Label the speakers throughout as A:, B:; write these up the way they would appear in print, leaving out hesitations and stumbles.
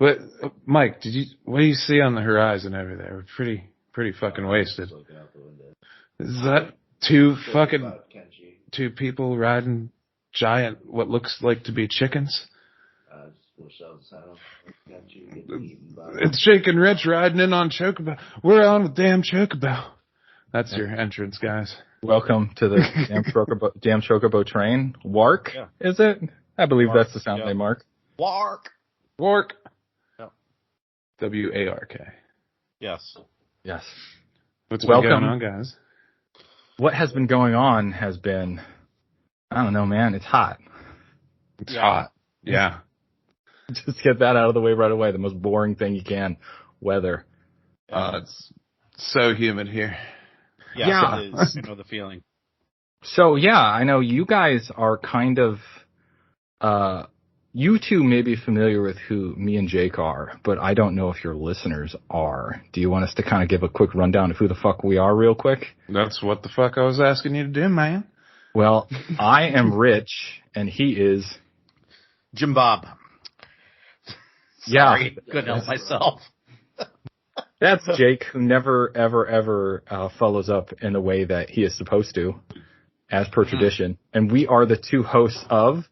A: But Mike, what do you see on the horizon over there? We're pretty fucking wasted. Is that two people riding giant, what looks like to be chickens? It's Jake and Rich riding in on Chocobo. We're on with damn Chocobo. That's your entrance, guys.
B: Welcome to the damn Chocobo train. Wark, is it? I believe Wark, that's the sound they mark.
C: Wark.
A: Yep. W-A-R-K.
C: Yes.
A: What's been going on, guys?
B: What has been going on has been, I don't know, man. It's hot.
A: It's hot. Yeah.
B: Just get that out of the way right away. The most boring thing you can. Weather.
A: It's so humid here.
C: Yeah. It is. You know the feeling.
B: So, yeah, I know you guys are kind of, you two may be familiar with who me and Jake are, but I don't know if your listeners are. Do you want us to kind of give a quick rundown of who the fuck we are real quick?
A: That's what the fuck I was asking you to do, man.
B: Well, I am Rich, and he is...
C: Jim Bob. Sorry, couldn't help myself.
B: That's Jake, who never, ever follows up in the way that he is supposed to, as per tradition. And we are the two hosts of...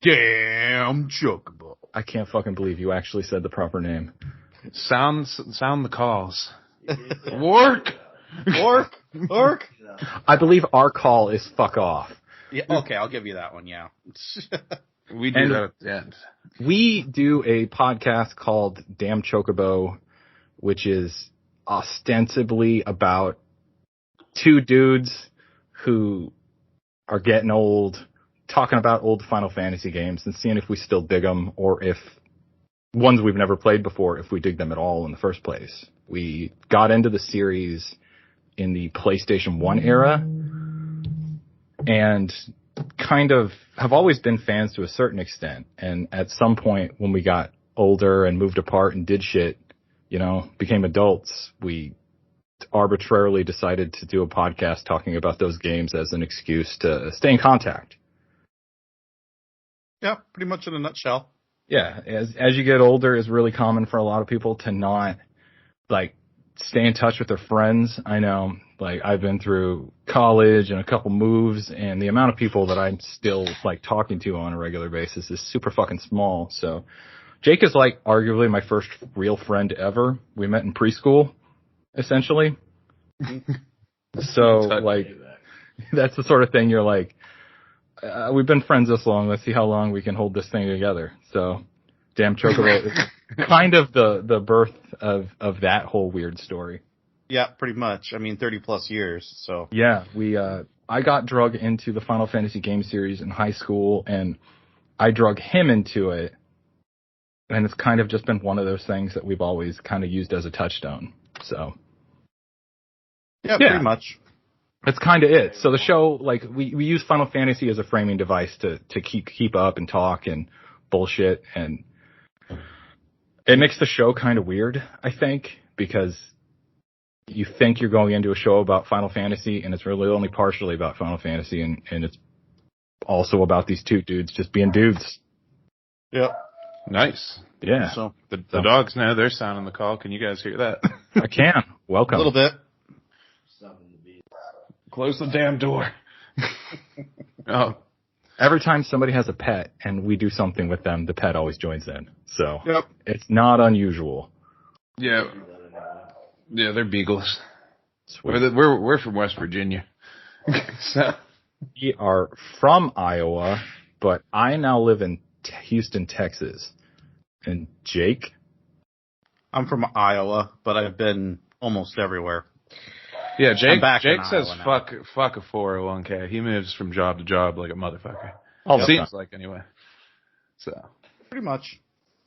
C: Damn Chocobo.
B: I can't fucking believe you actually said the proper name.
A: Sound the calls. Work.
B: I believe our call is fuck off.
C: Yeah, okay, I'll give you that one, yeah.
A: We do that at the end.
B: We do a podcast called Damn Chocobo, which is ostensibly about two dudes who are getting old, talking about old Final Fantasy games and seeing if we still dig them, or if ones we've never played before, if we dig them at all in the first place. We got into the series in the PlayStation 1 era and kind of have always been fans to a certain extent. And at some point when we got older and moved apart and did shit, you know, became adults, we arbitrarily decided to do a podcast talking about those games as an excuse to stay in contact.
C: Yeah, pretty much in a nutshell.
B: Yeah, as you get older, it's really common for a lot of people to not, like, stay in touch with their friends. I know, like, I've been through college and a couple moves, and the amount of people that I'm still, like, talking to on a regular basis is super fucking small. So Jake is, like, arguably my first real friend ever. We met in preschool, essentially. So, like, that's the sort of thing you're like, we've been friends this long. Let's see how long we can hold this thing together. So, Damn Chocobo is kind of the birth of that whole weird story.
C: Yeah, pretty much. I mean, 30 plus years. So
B: yeah, I got drug into the Final Fantasy game series in high school, and I drug him into it. And it's kind of just been one of those things that we've always kind of used as a touchstone. So
C: yeah, pretty much.
B: That's kind of it. So the show, like, we use Final Fantasy as a framing device to keep up and talk and bullshit, and it makes the show kind of weird, I think, because you think you're going into a show about Final Fantasy, and it's really only partially about Final Fantasy, and it's also about these two dudes just being dudes.
C: Yeah.
A: Nice.
B: Yeah.
A: So the dogs know they're sounding the call. Can you guys hear that?
B: I can. Welcome.
C: A little bit.
A: Close the damn door. Oh.
B: Every time somebody has a pet and we do something with them, the pet always joins in. So It's not unusual.
A: Yeah. Yeah, they're beagles. We're from West Virginia. So.
B: We are from Iowa, but I now live in Houston, Texas. And Jake?
C: I'm from Iowa, but I've been almost everywhere.
A: Yeah, Jake says fuck a 401k. He moves from job to job like a motherfucker. Seems like, anyway. So
C: pretty much.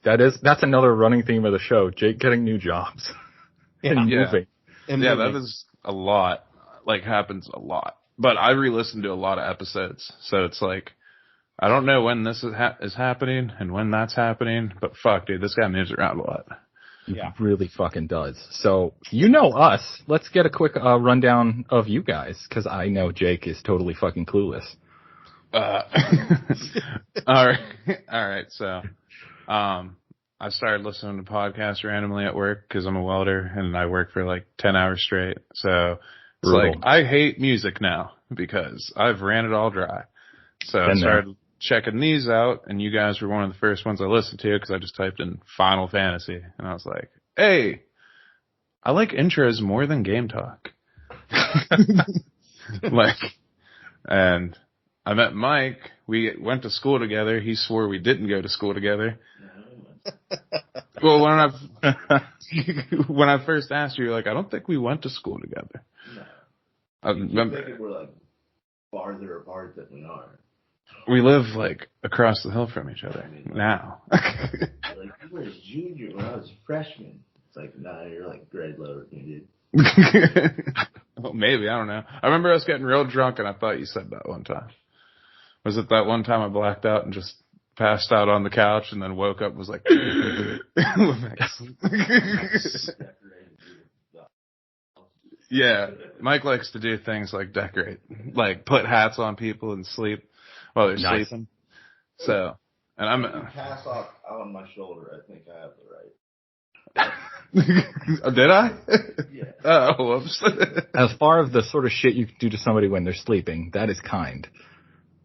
B: That's another running theme of the show. Jake getting new jobs. And moving.
A: Yeah, that is a lot. Like, happens a lot. But I re-listened to a lot of episodes, so it's like, I don't know when this is happening and when that's happening, but fuck, dude, this guy moves around a lot.
B: Yeah, really fucking does. So, you know us. Let's get a quick rundown of you guys, because I know Jake is totally fucking clueless.
A: All right. So, I started listening to podcasts randomly at work because I'm a welder and I work for like 10 hours straight. So it's
B: Brutal.
A: like I hate music now because I've ran it all dry. So I started checking these out, and you guys were one of the first ones I listened to because I just typed in Final Fantasy, and I was like, hey, I like intros more than game talk. Like, and I met Mike. We went to school together. He swore we didn't go to school together. Well, when I first asked you, you're like, I don't think we went to school together.
D: No. You think we're like farther apart than we are.
A: We live like across the hill from each other now.
D: Like you were a junior when I was a freshman. It's like, nah, you're like grade lower than me, dude.
A: Well, maybe, I don't know. I remember us getting real drunk, and I thought you said that one time. Was it that one time I blacked out and just passed out on the couch and then woke up and was like, yeah, Mike likes to do things like decorate, like put hats on people and sleep while they're sleeping. So, and I'm
D: pass off on my shoulder. I think I have the right.
A: Did I?
D: Yeah.
A: Oh, whoops.
B: As far as the sort of shit you can do to somebody when they're sleeping, that is kind.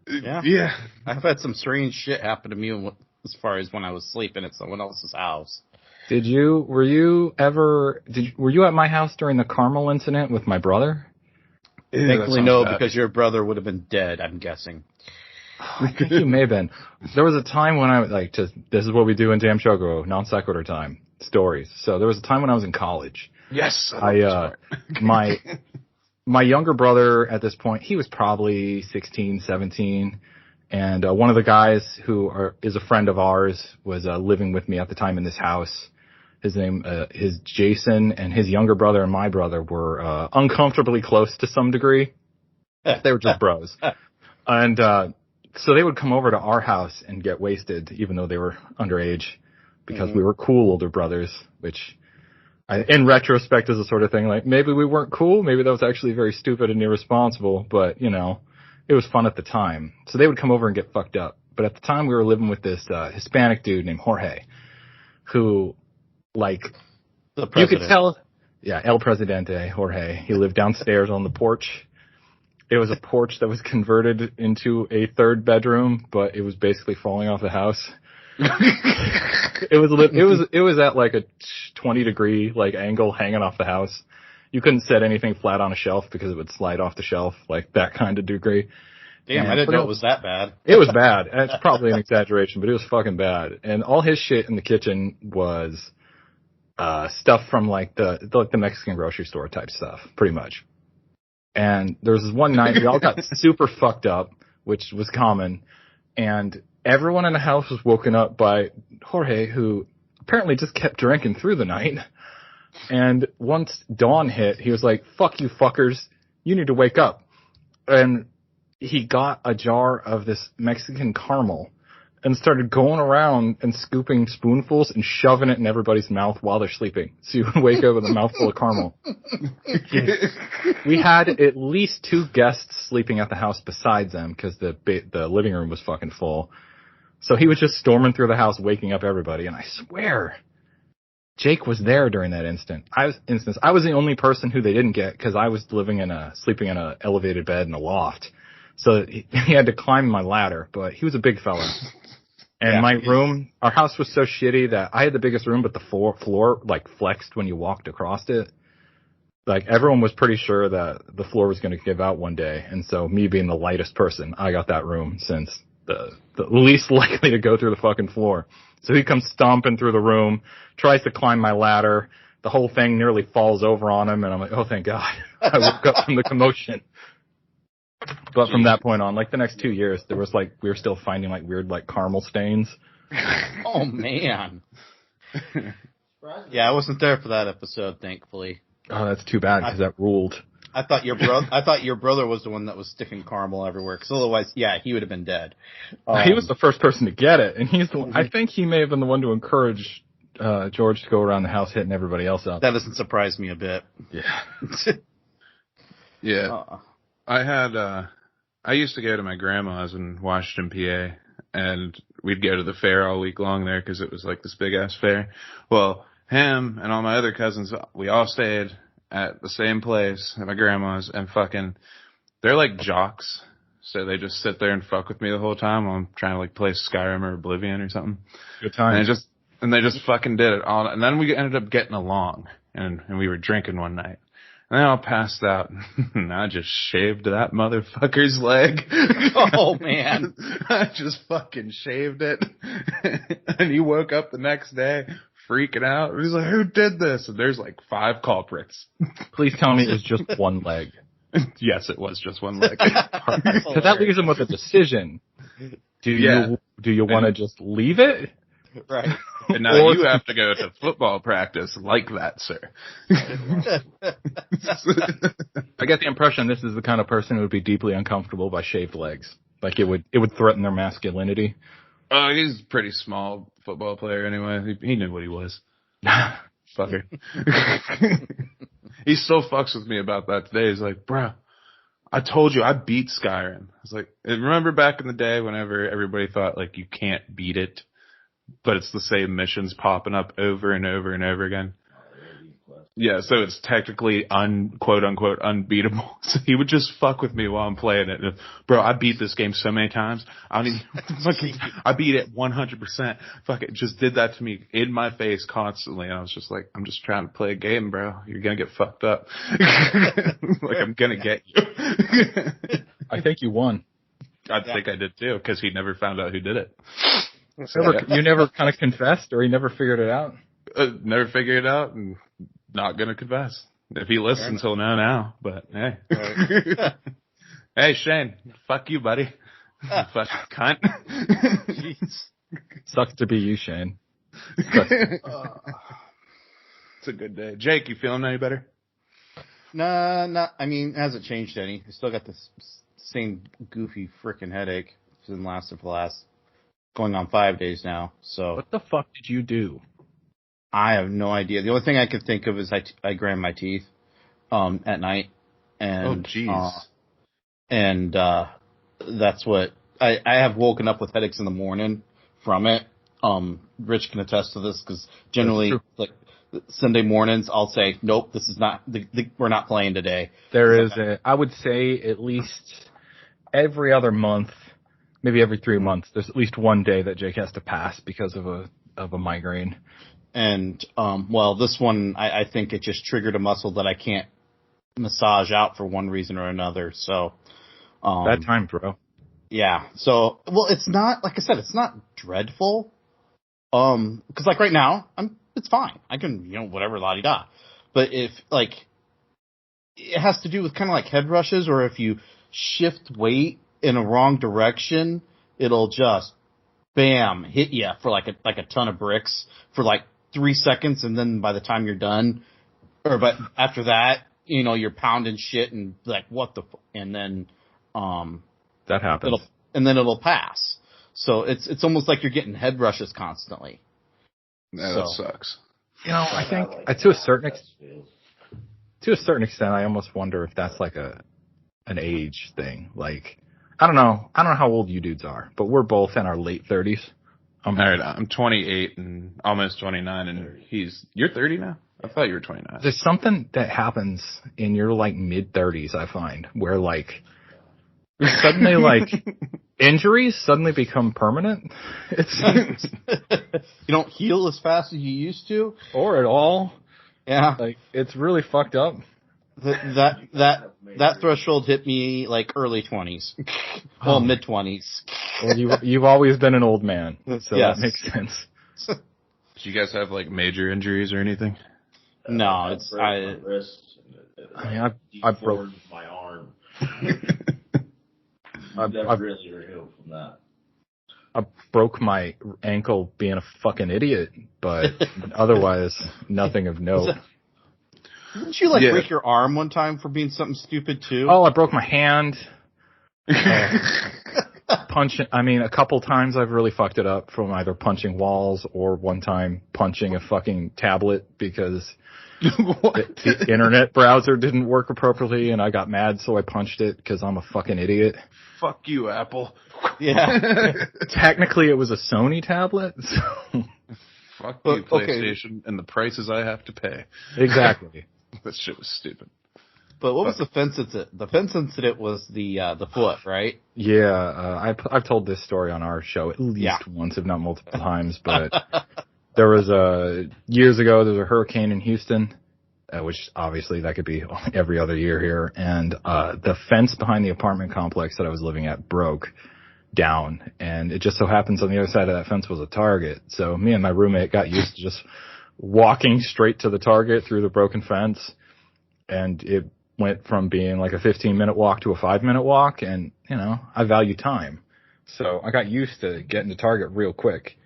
C: Yeah. I've had some strange shit happen to me as far as when I was sleeping at someone else's house.
B: Were you at my house during the Carmel incident with my brother?
C: Thankfully, no, because your brother would have been dead, I'm guessing.
B: I think you may have been. There was a time when this is what we do in Damn Chocobo, non sequitur time, stories. So there was a time when I was in college.
A: Yes.
B: My younger brother at this point, he was probably 16, 17. And one of the guys who is a friend of ours was living with me at the time in this house. His name is Jason, and his younger brother and my brother were uncomfortably close to some degree. They were just bros. And so they would come over to our house and get wasted, even though they were underage, because we were cool older brothers, which in retrospect is the sort of thing like maybe we weren't cool. Maybe that was actually very stupid and irresponsible, but you know, it was fun at the time. So they would come over and get fucked up. But at the time we were living with this Hispanic dude named Jorge, who like you could tell, El Presidente, Jorge. He lived downstairs on the porch. It was a porch that was converted into a third bedroom, but it was basically falling off the house. It was at like a 20-degree like angle hanging off the house. You couldn't set anything flat on a shelf because it would slide off the shelf, like that kind of degree.
C: Damn, I didn't know it was that bad.
B: It was bad. It's probably an exaggeration, but it was fucking bad. And all his shit in the kitchen was stuff from like the Mexican grocery store type stuff, pretty much. And there was this one night we all got super fucked up, which was common, and everyone in the house was woken up by Jorge, who apparently just kept drinking through the night. And once dawn hit, he was like, fuck you fuckers, you need to wake up. And he got a jar of this Mexican caramel and started going around and scooping spoonfuls and shoving it in everybody's mouth while they're sleeping. So you would wake up with a mouthful of caramel. We had at least 2 guests sleeping at the house besides them because the living room was fucking full. So he was just storming through the house, waking up everybody. And I swear, Jake was there during that instance. I was the only person who they didn't get because I was sleeping in a elevated bed in a loft. So he had to climb my ladder, but he was a big fella. And my room, our house was so shitty that I had the biggest room, but the floor like flexed when you walked across it. Like everyone was pretty sure that the floor was going to give out one day. And so me being the lightest person, I got that room since the least likely to go through the fucking floor. So he comes stomping through the room, tries to climb my ladder. The whole thing nearly falls over on him. And I'm like, oh, thank God. I woke up from the commotion. But from that point on, like the next 2 years, there was like, we were still finding like weird like caramel stains.
C: Oh man. Yeah, I wasn't there for that episode, thankfully.
B: Oh, that's too bad because that ruled.
C: I thought your brother was the one that was sticking caramel everywhere. Because otherwise, yeah, he would have been dead.
B: He was the first person to get it, and he's the one. I think he may have been the one to encourage George to go around the house hitting everybody else up.
C: That doesn't surprise me a bit.
B: Yeah.
A: Yeah. I used to go to my grandma's in Washington, PA, and we'd go to the fair all week long there because it was like this big ass fair. Well, him and all my other cousins, we all stayed at the same place at my grandma's, and fucking, they're like jocks. So they just sit there and fuck with me the whole time while I'm trying to like play Skyrim or Oblivion or something.
B: Good time.
A: And they just fucking did it all. And then we ended up getting along, and we were drinking one night. And they all passed out, and I just shaved that motherfucker's leg.
C: Oh, man.
A: I just fucking shaved it. And he woke up the next day freaking out. He's like, who did this? And there's like 5 culprits.
B: Please tell me it was just one leg.
A: Yes, it was just one leg.
B: Because that leaves him with a decision. Do you want to just leave it?
C: Right.
A: And now you have to go to football practice like that, sir.
B: I get the impression this is the kind of person who would be deeply uncomfortable by shaved legs. Like it would threaten their masculinity.
A: Oh, he's a pretty small football player anyway. He knew what he was. Fucker. He still fucks with me about that today. He's like, bro, I told you I beat Skyrim. I was like, remember back in the day whenever everybody thought like you can't beat it, but it's the same missions popping up over and over and over again? Yeah, so it's technically quote unquote unbeatable. So he would just fuck with me while I'm playing it. Bro, I beat this game so many times. I beat it 100%. Fuck it, just did that to me in my face constantly. And I was just like, I'm just trying to play a game, bro. You're gonna get fucked up. Like I'm gonna get you.
B: I think you won.
A: I think I did too, because he never found out who did it.
B: You never kind of confessed, or he never figured it out?
A: Never figured it out, and not gonna confess. If he listens, he'll know now. But hey, right. Hey Shane, fuck you, buddy. Fuck cunt.
C: Jeez.
B: Sucks to be you, Shane.
A: It's a good day. Jake, you feeling any better?
C: Nah, I mean, it hasn't changed any. I still got this same goofy freaking headache. It's been lasting for the last going on 5 days now. So
B: what the fuck did you do?
C: I have no idea. The only thing I could think of is I grind my teeth at night, and that's what I have woken up with headaches in the morning from it. Rich can attest to this because generally, like Sunday mornings, I'll say, nope, this is not. We're not playing today.
B: There is I would say at least every other month, maybe every 3 months, there's at least one day that Jake has to pass because of a migraine.
C: And, well, this one, I think it just triggered a muscle that I can't massage out for one reason or another. So,
B: bad time, bro.
C: Yeah. So, well, it's not, like I said, it's not dreadful. 'Cause like right now, it's fine. I can, whatever, la-di-da. But if, like, it has to do with kind of like head rushes, or if you shift weight in a wrong direction, it'll just, bam, hit you for like a ton of bricks for like 3 seconds, and then by the time you're done, but after that, you're pounding shit and like, what the and then,
B: that happens.
C: It'll pass. So it's almost like you're getting head rushes constantly.
A: Yeah, that sucks.
B: I think to a certain extent, I almost wonder if that's like an age thing. Like, I don't know how old you dudes are, but we're both in our late 30s.
A: I'm 28 and almost 29, and you're 30 now? I thought you were 29.
B: There's something that happens in your like mid 30s, I find, where like suddenly like injuries suddenly become permanent. It's
C: you don't heal as fast as you used to,
B: or at all.
C: Yeah,
B: like it's really fucked up.
C: That threshold hit me like early 20s, well, mid 20s.
B: Well, you've always been an old man, so
C: yes.
B: That makes sense.
A: Do you guys have like major injuries or anything?
C: No, it's
D: my wrist.
B: I broke
D: my arm.
B: I
D: really healed from that.
B: I broke my ankle being a fucking idiot, but otherwise nothing of note.
C: Didn't you break your arm one time for being something stupid too?
B: Oh, I broke my hand. Punching. I mean, a couple times I've really fucked it up from either punching walls or one time punching a fucking tablet because the internet browser didn't work appropriately and I got mad, so I punched it because I'm a fucking idiot.
A: fuck you, Apple.
C: Yeah.
B: Technically, it was a Sony tablet. So.
A: Fuck you, PlayStation, and the prices I have to pay.
B: Exactly.
A: That shit was stupid.
C: But what was the fence incident? The fence incident was the foot, right?
B: Yeah, I've told this story on our show at least once, if not multiple times. But there was years ago, there was a hurricane in Houston, which obviously that could be every other year here, and the fence behind the apartment complex that I was living at broke down, and it just so happens on the other side of that fence was a Target. So me and my roommate got used to just walking straight to the Target through the broken fence, and it went from being like a 15-minute walk to a 5-minute walk, and, I value time. So I got used to getting to Target real quick.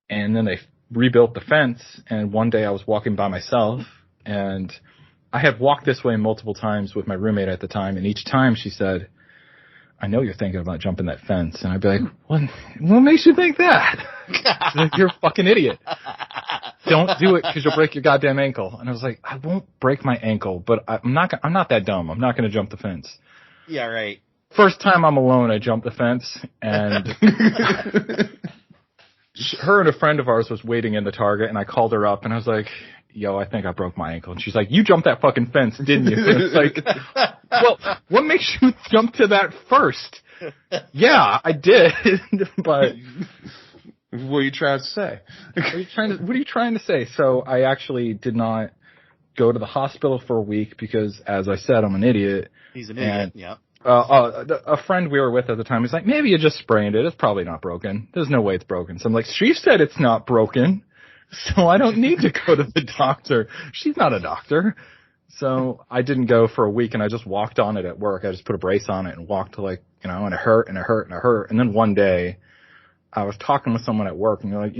B: And then they rebuilt the fence, and one day I was walking by myself, and I had walked this way multiple times with my roommate at the time, and each time she said, I know you're thinking about jumping that fence. And I'd be like, what makes you think that? She's like, you're a fucking idiot. Don't do it because you'll break your goddamn ankle. And I was like, I won't break my ankle, but I'm not that dumb. I'm not going to jump the fence.
C: Yeah, right.
B: First time I'm alone, I jumped the fence, and her and a friend of ours was waiting in the Target, and I called her up, and I was like, yo, I think I broke my ankle. And she's like, you jumped that fucking fence, didn't you? And it's like, well, what makes you jump to that first? Yeah, I did, but...
A: What are you trying to say?
B: What are you trying to say? So I actually did not go to the hospital for a week because, as I said, I'm an idiot.
C: He's an idiot, yeah.
B: A friend we were with at the time was like, maybe you just sprained it. It's probably not broken. There's no way it's broken. So I'm like, she said it's not broken, so I don't need to go to the doctor. She's not a doctor. So I didn't go for a week, and I just walked on it at work. I just put a brace on it and walked to, like, and it hurt and it hurt and it hurt. And then one day I was talking with someone at work, and they're like,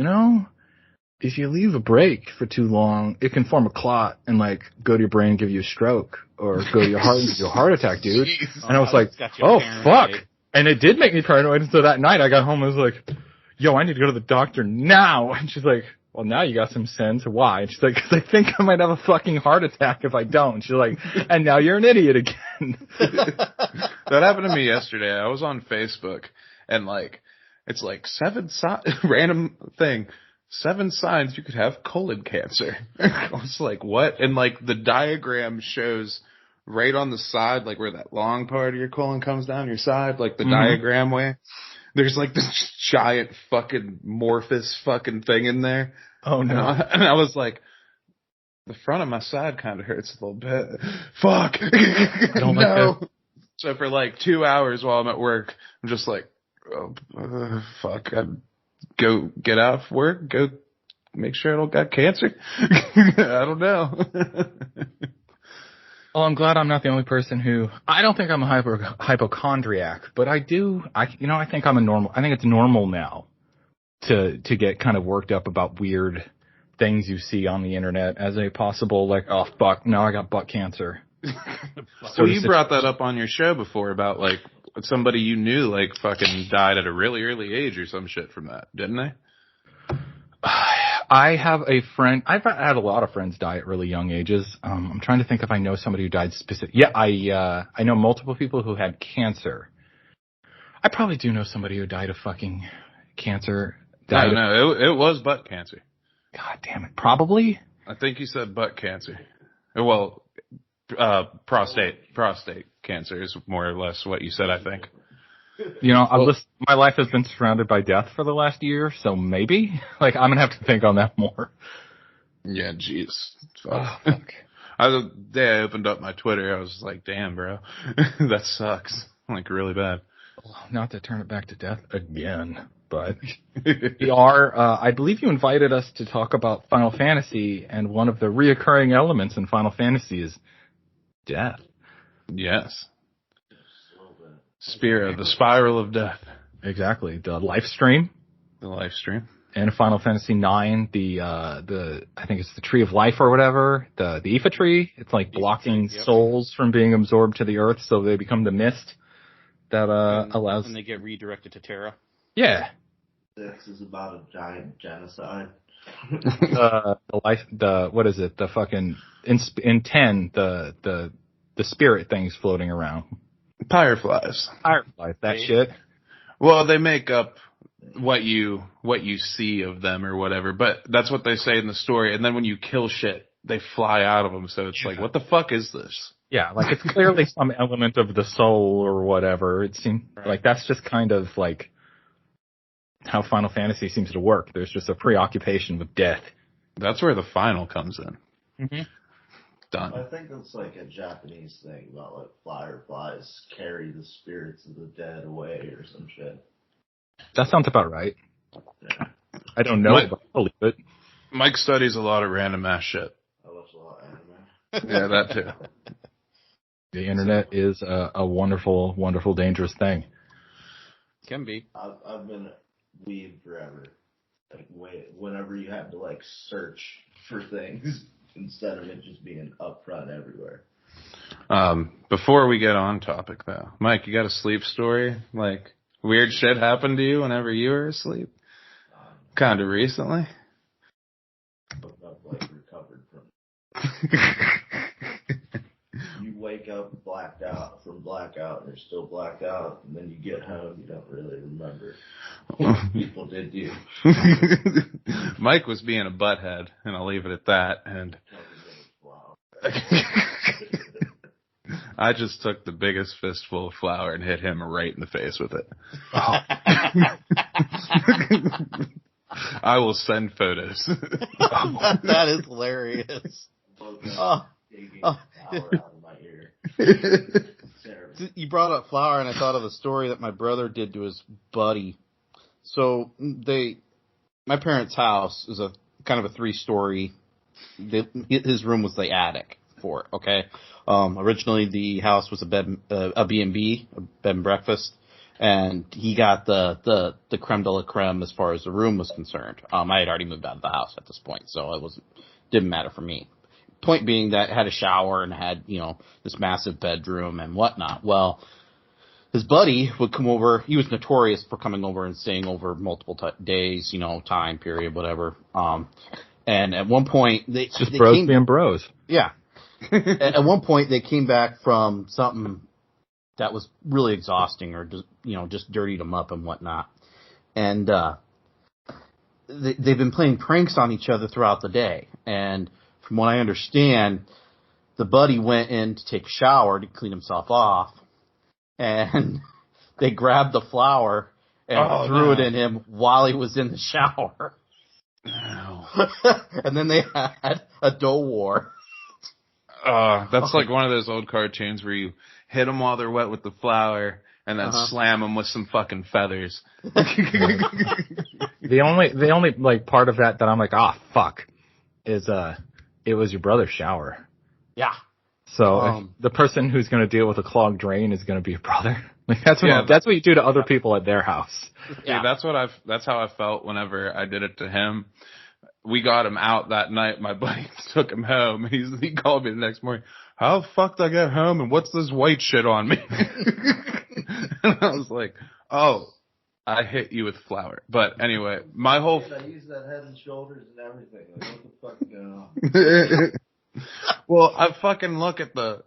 B: if you leave a break for too long, it can form a clot and, like, go to your brain and give you a stroke, or go to your heart and give you a heart attack, dude. And I was like, oh, fuck. And it did make me paranoid. And so that night I got home and was like, yo, I need to go to the doctor now. And she's like, well, now you got some sense. Why? And she's like, because I think I might have a fucking heart attack if I don't. And she's like, and now you're an idiot again.
A: That happened to me yesterday. I was on Facebook, and, like, it's like 7 random thing. 7 signs you could have colon cancer. I was like, what? And, like, the diagram shows right on the side, like where that long part of your colon comes down your side, like the diagram way. There's, like, this giant fucking amorphous fucking thing in there.
B: Oh, no.
A: And I was like, the front of my side kind of hurts a little bit. Fuck.
B: I don't like that.
A: So for, like, 2 hours while I'm at work, I'm just like, oh, fuck. I'd go get out of work, go make sure I don't got cancer. I don't know.
B: Well, I'm glad I'm not the only person who, I don't think I'm a hypochondriac, but I think I think it's normal now to get kind of worked up about weird things you see on the internet as a possible, like, oh, fuck, now I got butt cancer.
A: So you brought that up on your show before about, like, somebody you knew, like, fucking died at a really early age or some shit from that, didn't they?
B: I have a friend. I've had a lot of friends die at really young ages. I'm trying to think if I know somebody who died specific. Yeah, I know multiple people who had cancer. I probably do know somebody who died of fucking cancer.
A: No, it was butt cancer.
B: God damn it. Probably?
A: I think you said butt cancer. Well, prostate cancer is more or less what you said, I think.
B: My life has been surrounded by death for the last year, so maybe. Like, I'm gonna have to think on that more.
A: Yeah, jeez.
B: Fuck.
A: The day I opened up my Twitter, I was like, damn, bro. That sucks. Like, really bad.
B: Not to turn it back to death again, but I believe you invited us to talk about Final Fantasy, and one of the reoccurring elements in Final Fantasy is death.
A: Yes. The spiral of death.
B: Exactly. The life stream.
A: The life stream.
B: And Final Fantasy IX, I think it's the Tree of Life or whatever, the Aoife tree. It's like blocking souls from being absorbed to the earth, so they become the mist that allows.
C: And they get redirected to Terra.
B: Yeah.
D: This is about a giant genocide.
B: What is it? The fucking in 10, the spirit things floating around.
A: Fireflies.
B: Fireflies, that shit.
A: Well, they make up what you see of them or whatever, but that's what they say in the story. And then when you kill shit, they fly out of them. So it's like, what the fuck is this?
B: Yeah, like it's clearly some element of the soul or whatever. It seems like that's just kind of like how Final Fantasy seems to work. There's just a preoccupation with death.
A: That's where the final comes in.
B: Mm-hmm.
A: Done.
D: I think it's like a Japanese thing about like fireflies carry the spirits of the dead away or some shit.
B: That sounds about right.
D: Yeah.
B: I don't know, but I believe it.
A: Mike studies a lot of random ass shit.
D: I watch a lot of anime.
A: Yeah, that too.
B: The internet is a wonderful, wonderful, dangerous thing.
C: Can be.
D: I've been a weeb forever. Like whenever you have to like search for things instead of it just being upfront everywhere.
A: Before we get on topic though, Mike, you got a sleep story? Like weird shit happened to you whenever you were asleep? Kind of recently?
D: I've like recovered from. You wake up blackout, and you're still blacked out, and then you get home, you don't really remember what people did to you.
A: Mike was being a butthead, and I'll leave it at that. And I just took the biggest fistful of flour and hit him right in the face with it. Oh. I will send photos.
C: That is hilarious. You brought up flour, and I thought of a story that my brother did to his buddy. So my parents' house is a kind of a 3-story. His room was the attic for it. Okay. Originally the house was a B&B, a bed and breakfast, and he got the creme de la creme as far as the room was concerned. I had already moved out of the house at this point, so didn't matter for me. Point being that it had a shower and had, this massive bedroom and whatnot. Well, his buddy would come over. He was notorious for coming over and staying over multiple days, time period, whatever. And at one point, they
B: bros being bros.
C: Yeah. At one point, they came back from something that was really exhausting, or just dirtied them up and whatnot. And they've been playing pranks on each other throughout the day. And from what I understand, the buddy went in to take a shower to clean himself off, and they grabbed the flour and threw it in him while he was in the shower.
A: No.
C: And then they had a dough war.
A: That's like one of those old cartoons where you hit them while they're wet with the flour and then slam them with some fucking feathers.
B: The only like part of that I'm like, fuck, is it was your brother's shower.
C: Yeah.
B: So the person who's going to deal with a clogged drain is going to be your brother. Like that's what you do to other people at their house.
A: Yeah, that's how I felt whenever I did it to him. We got him out that night. My buddy took him home. He called me the next morning. How the fuck did I get home? And what's this white shit on me? And I was like, I hit you with flour. But anyway, I
D: use that Head and Shoulders and everything. Like, what the fuck is going on?
A: Well, I fucking look at the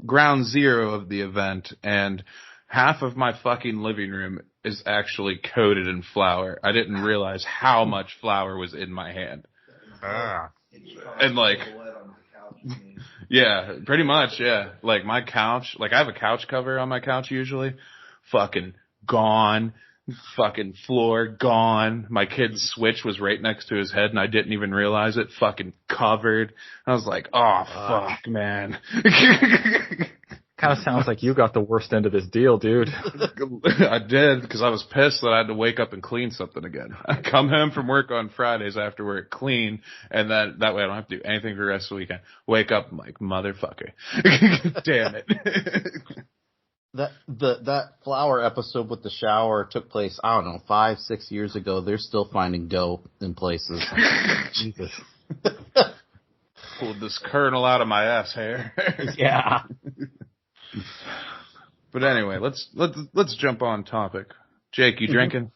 A: ground zero of the event, and half of my fucking living room is actually coated in flour. I didn't realize how much flour was in my hand. And like, yeah, pretty much, yeah. Like my couch, like I have a couch cover on my couch usually, fucking gone. Fucking floor gone. My kid's switch was right next to his head and I didn't even realize it. Fucking covered. I was like, fuck, man.
B: Kind of sounds like you got the worst end of this deal, dude.
A: I did, because I was pissed that I had to wake up and clean something again. I come home from work on Fridays after work, clean, and then that way I don't have to do anything for the rest of the weekend. Wake up, I'm like, motherfucker. Damn it.
C: That flour episode with the shower took place, I don't know, 5-6 years ago. They're still finding dough in places.
B: Jesus.
A: Pulled this kernel out of my ass hair.
C: Yeah.
A: But anyway, let's jump on topic. Jake, you drinking?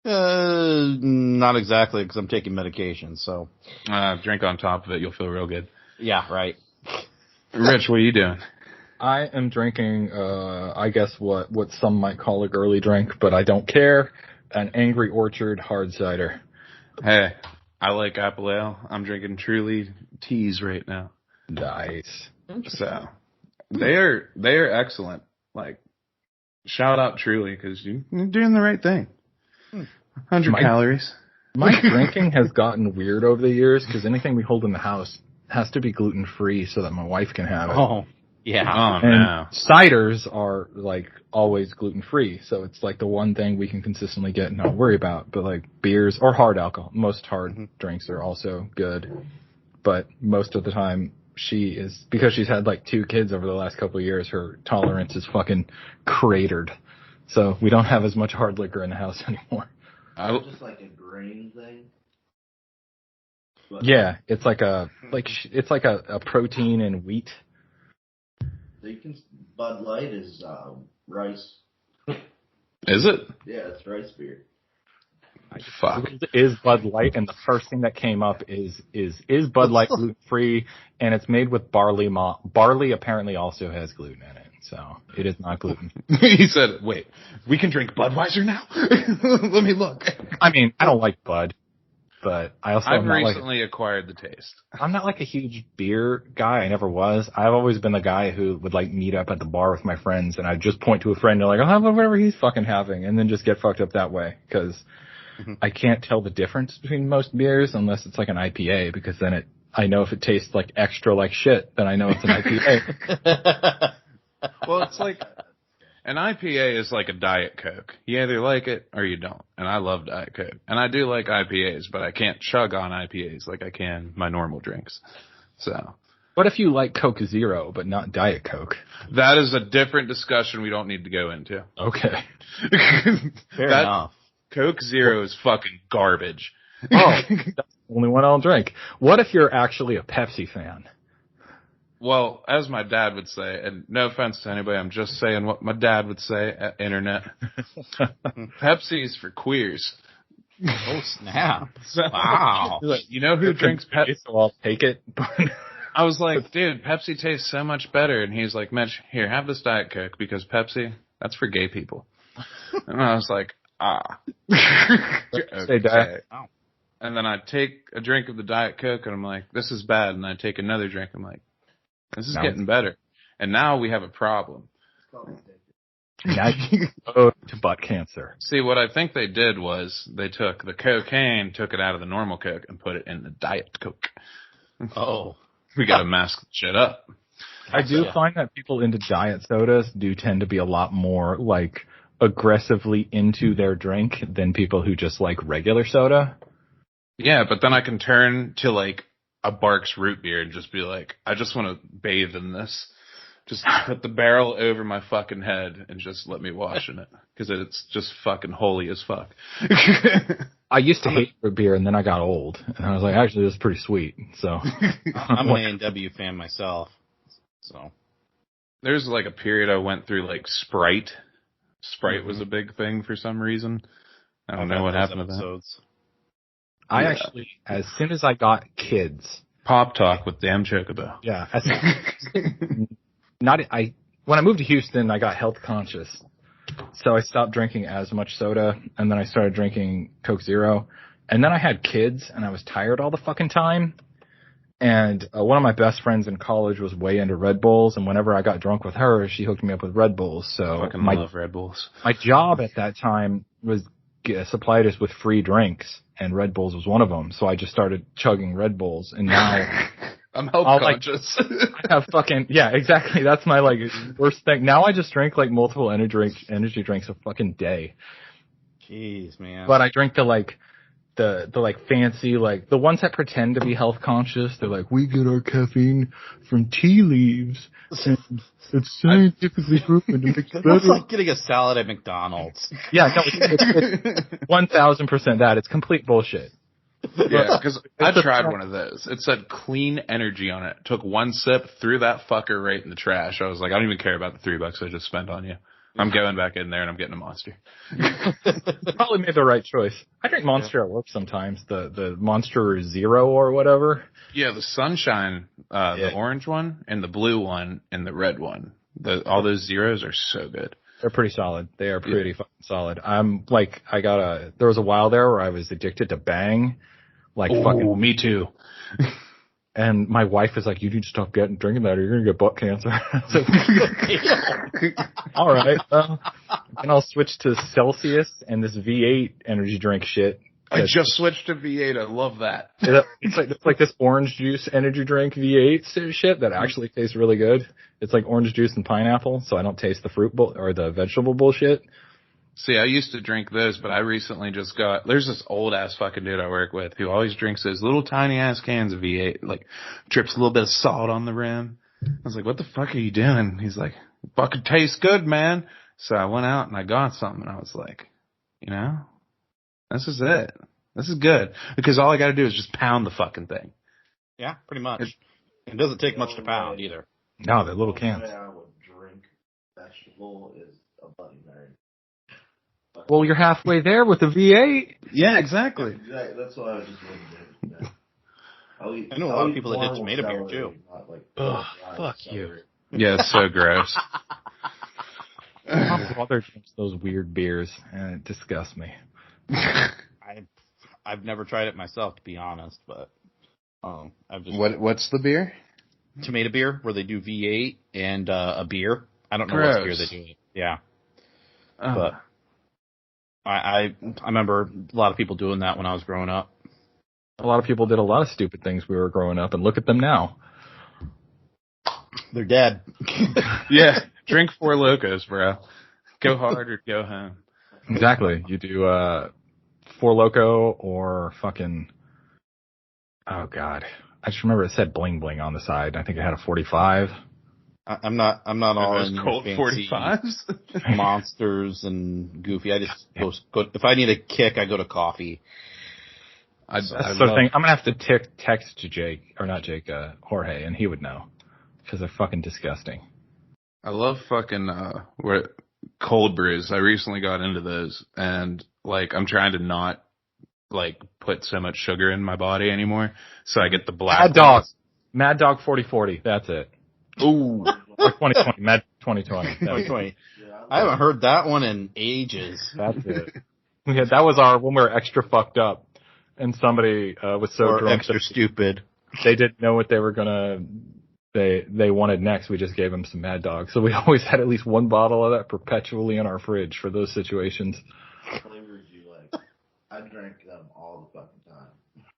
C: Not exactly, because I'm taking medication, so.
A: Drink on top of it, you'll feel real good.
C: Yeah, right.
A: Rich, what are you doing?
B: I am drinking, I guess what some might call a girly drink, but I don't care. An Angry Orchard hard cider.
A: Hey, I like apple ale. I'm drinking Truly teas right now.
B: Nice.
A: So they are excellent. Like, shout out Truly because you're doing the right thing. 100 calories.
B: My drinking has gotten weird over the years because anything we hold in the house has to be gluten free so that my wife can have it.
C: Oh, yeah.
A: Oh,
B: and
A: no.
B: ciders are like always gluten free, so it's like the one thing we can consistently get and not worry about. But like beers or hard alcohol, most hard drinks are also good. But most of the time, because she's had like 2 kids over the last couple of years, her tolerance is fucking cratered. So we don't have as much hard liquor in the house anymore.
D: It's just like a grain thing. But
B: Yeah, it's like a protein in wheat.
D: so Bud Light is rice.
A: Is it?
D: Yeah, it's rice beer.
A: Fuck.
B: Is Bud Light, and the first thing that came up is Bud Light gluten free, and it's made with barley malt. Barley apparently also has gluten in it, so it is not gluten.
A: He said, "Wait, we can drink Budweiser now? Let me look."
B: I mean, I don't like Bud, but
A: I've recently acquired the taste.
B: I'm not like a huge beer guy. I never was. I've always been the guy who would like meet up at the bar with my friends, and I'd just point to a friend and like, I'll have whatever he's fucking having, and then just get fucked up that way because I can't tell the difference between most beers unless it's like an IPA, because then I know if it tastes like extra like shit, then I know it's an IPA.
A: Well, it's like an IPA is like a Diet Coke. You either like it or you don't. And I love Diet Coke. And I do like IPAs, but I can't chug on IPAs like I can my normal drinks. So.
B: What if you like Coke Zero but not Diet Coke?
A: That is a different discussion we don't need to go into.
B: Okay.
C: Fair enough.
A: Coke Zero is fucking garbage.
B: Oh, that's the only one I'll drink. What if you're actually a Pepsi fan?
A: Well, as my dad would say, and no offense to anybody, I'm just saying what my dad would say at internet. Pepsi is for queers.
C: Oh, snap. Wow.
A: You know who drinks Pepsi?
B: So I'll take it.
A: I was like, dude, Pepsi tastes so much better. And he's like, Mitch, here, have this Diet Coke because Pepsi, that's for gay people. And I was like,
B: Say Diet.
A: And then I take a drink of the Diet Coke and I'm like, this is bad. And I take another drink. I'm like, this is getting better. And now we have a problem.
B: Now you go to butt cancer.
A: See, what I think they did was they took the cocaine, took it out of the normal Coke and put it in the Diet Coke.
C: Oh.
A: We got to mask the shit up.
B: I do find that people into diet sodas do tend to be a lot more like aggressively into their drink than people who just like regular soda.
A: Yeah, but then I can turn to like a Barks root beer and just be like, I just want to bathe in this. Just put the barrel over my fucking head and just let me wash in it. Because it's just fucking holy as fuck.
B: I used to hate root beer, and then I got old. And I was like, actually, this is pretty sweet. So
C: I'm an A&W fan myself. So
A: there's like a period I went through like Sprite. Sprite was a big thing for some reason. I don't know what happened to that.
B: I actually, as soon as I got kids,
A: Pop Talk with damn Chocobo.
B: Yeah. When I moved to Houston, I got health conscious. So I stopped drinking as much soda, and then I started drinking Coke Zero. And then I had kids, and I was tired all the fucking time. And one of my best friends in college was way into Red Bulls, and whenever I got drunk with her, she hooked me up with Red Bulls. So
A: I fucking love Red Bulls.
B: My job at that time was supplied us with free drinks, and Red Bulls was one of them. So I just started chugging Red Bulls, and now
A: I'm health conscious.
B: I have yeah, exactly. That's my like worst thing. Now I just drink like multiple energy drinks a fucking day.
C: Jeez, man.
B: But I drink the like fancy, like the ones that pretend to be health conscious. They're like, we get our caffeine from tea leaves. And it's scientifically proven to make better.
C: It's like getting a salad at McDonald's.
B: Yeah, no, it's 1,000% that. It's complete bullshit.
A: Yeah, because I tried one of those. It said clean energy on it. Took one sip, threw that fucker right in the trash. I was like, I don't even care about the $3 I just spent on you. I'm going back in there and I'm getting a Monster.
B: Probably made the right choice. I drink Monster at work sometimes. The Monster Zero or whatever.
A: Yeah, the Sunshine, the orange one, and the blue one, and the red one. All those zeros are so good.
B: They're pretty solid. They are pretty fucking solid. I'm like, there was a while there where I was addicted to Bang. Like fucking.
A: Me too.
B: And my wife is like, you need to stop drinking that or you're going to get butt cancer. So, all right. And I'll switch to Celsius and this V8 energy drink shit.
A: I just switched to V8. I love that.
B: It's like this orange juice energy drink V8 shit that actually tastes really good. It's like orange juice and pineapple, so I don't taste the fruit or the vegetable bullshit.
A: See, I used to drink those, but I recently just there's this old ass fucking dude I work with who always drinks those little tiny ass cans of V8, like drips a little bit of salt on the rim. I was like, what the fuck are you doing? He's like, fucking tastes good, man. So I went out and I got some and I was like, this is it. This is good. Because all I gotta do is just pound the fucking thing.
C: Yeah, pretty much. It doesn't take much to pound either.
B: No, they're little cans.
D: The only way I would drink vegetable is a Bloody Mary.
B: Well, you're halfway there with the V8.
A: Yeah, exactly.
D: Exactly. That's what I was just wondering. Yeah.
C: I know a lot of people that did tomato beer too.
B: Ugh, fuck you.
A: Yeah, it's so gross.
B: My brother drinks those weird beers, and it disgusts me.
C: I've never tried it myself, to be honest, but I've just
A: What's the beer?
C: tomato beer where they do V8 and a beer. I don't know
A: Gross.
C: what beer they do. Yeah, but I remember a lot of people doing that when I was growing up.
B: A lot of people did a lot of stupid things when we were growing up, and look at them now.
C: They're dead.
A: Yeah, drink Four Locos, bro. Go hard or go home.
B: Exactly. You do Four Loko or fucking. Oh God, I just remember it said bling bling on the side. I think it had a 45.
C: I'm not all in
A: Colt
C: fancy
A: 45s.
C: monsters and goofy. I just go if I need a kick, I go to coffee.
B: That's the sort of thing. I'm gonna have to text to Jake or not Jake, Jorge, and he would know because they're fucking disgusting.
A: I love fucking cold brews. I recently got into those, and like I'm trying to not like put so much sugar in my body anymore, so I get the black.
B: Mad Dog 4040. That's it.
A: Ooh,
B: or 2020. Mad 2020.
C: 2020. I haven't heard that one in ages.
B: That's it. Yeah, that was when we were extra fucked up, and somebody was so drunk,
C: extra stupid.
B: They didn't know what they were gonna. They wanted next. We just gave them some Mad Dog, so we always had at least one bottle of that perpetually in our fridge for those situations.
D: What flavors do you like? I drank them all the fucking time.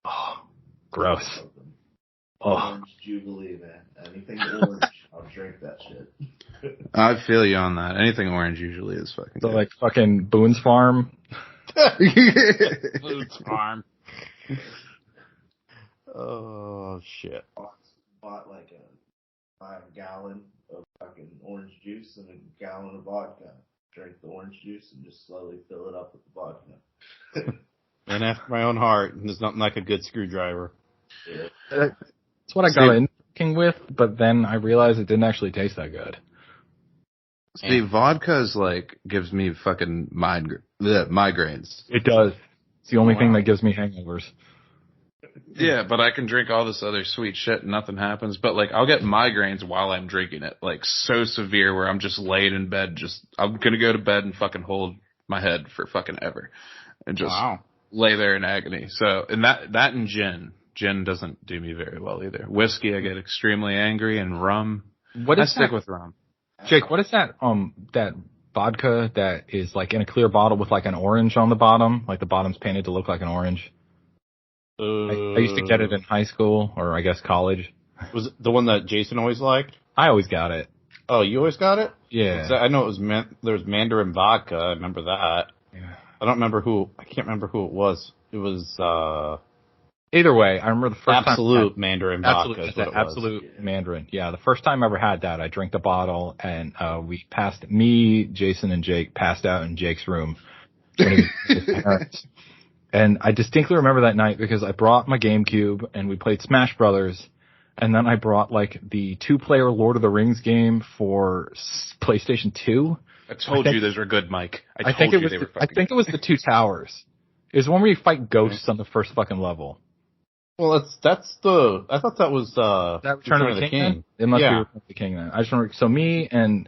B: Oh, gross.
D: Orange Jubilee, man. Anything orange, I'll drink that shit.
A: I feel you on that. Anything orange usually is fucking.
B: So
A: good.
B: like fucking Boone's Farm.
C: Boone's Farm. Oh shit!
D: Bought like a 5-gallon of fucking orange juice and a gallon of vodka. Drink the orange juice and just slowly fill it up with the vodka.
C: And after my own heart, there's nothing like a good screwdriver.
D: Yeah.
B: That's what I got in drinking with, but then I realized it didn't actually taste that good.
A: See, vodka's like gives me fucking migraines.
B: It does. It's the only thing that gives me hangovers.
A: Yeah, but I can drink all this other sweet shit and nothing happens. But like, I'll get migraines while I'm drinking it, like so severe where I'm just laying in bed, I'm gonna go to bed and fucking hold my head for fucking ever, and just lay there in agony. So, and that and gin doesn't do me very well either. Whiskey, I get extremely angry, and rum. I stick with rum.
B: Jake, what is that? That vodka that is like in a clear bottle with like an orange on the bottom, like the bottom's painted to look like an orange. I used to get it in high school, or I guess college.
C: Was it the one that Jason always liked?
B: I always got it.
C: Oh, you always got it?
B: Yeah.
C: I know it was there was Mandarin vodka. I remember that.
B: Yeah.
C: I can't remember who it was. It was
B: either way, I remember the first
C: Absolute
B: time
C: Mandarin vodka.
B: Absolute Mandarin. Yeah, the first time I ever had that, I drank the bottle, and me, Jason, and Jake passed out in Jake's room. His parents. And I distinctly remember that night because I brought my GameCube and we played Smash Brothers, and then I brought like the 2-player Lord of the Rings game for PlayStation 2.
A: I told you those were good, Mike. I
B: think it was the Two Towers. It was one where you fight ghosts on the first fucking level.
C: Well, I thought that was,
B: That Return of the King? Then? It must be Return of the King then. I just remember, so me and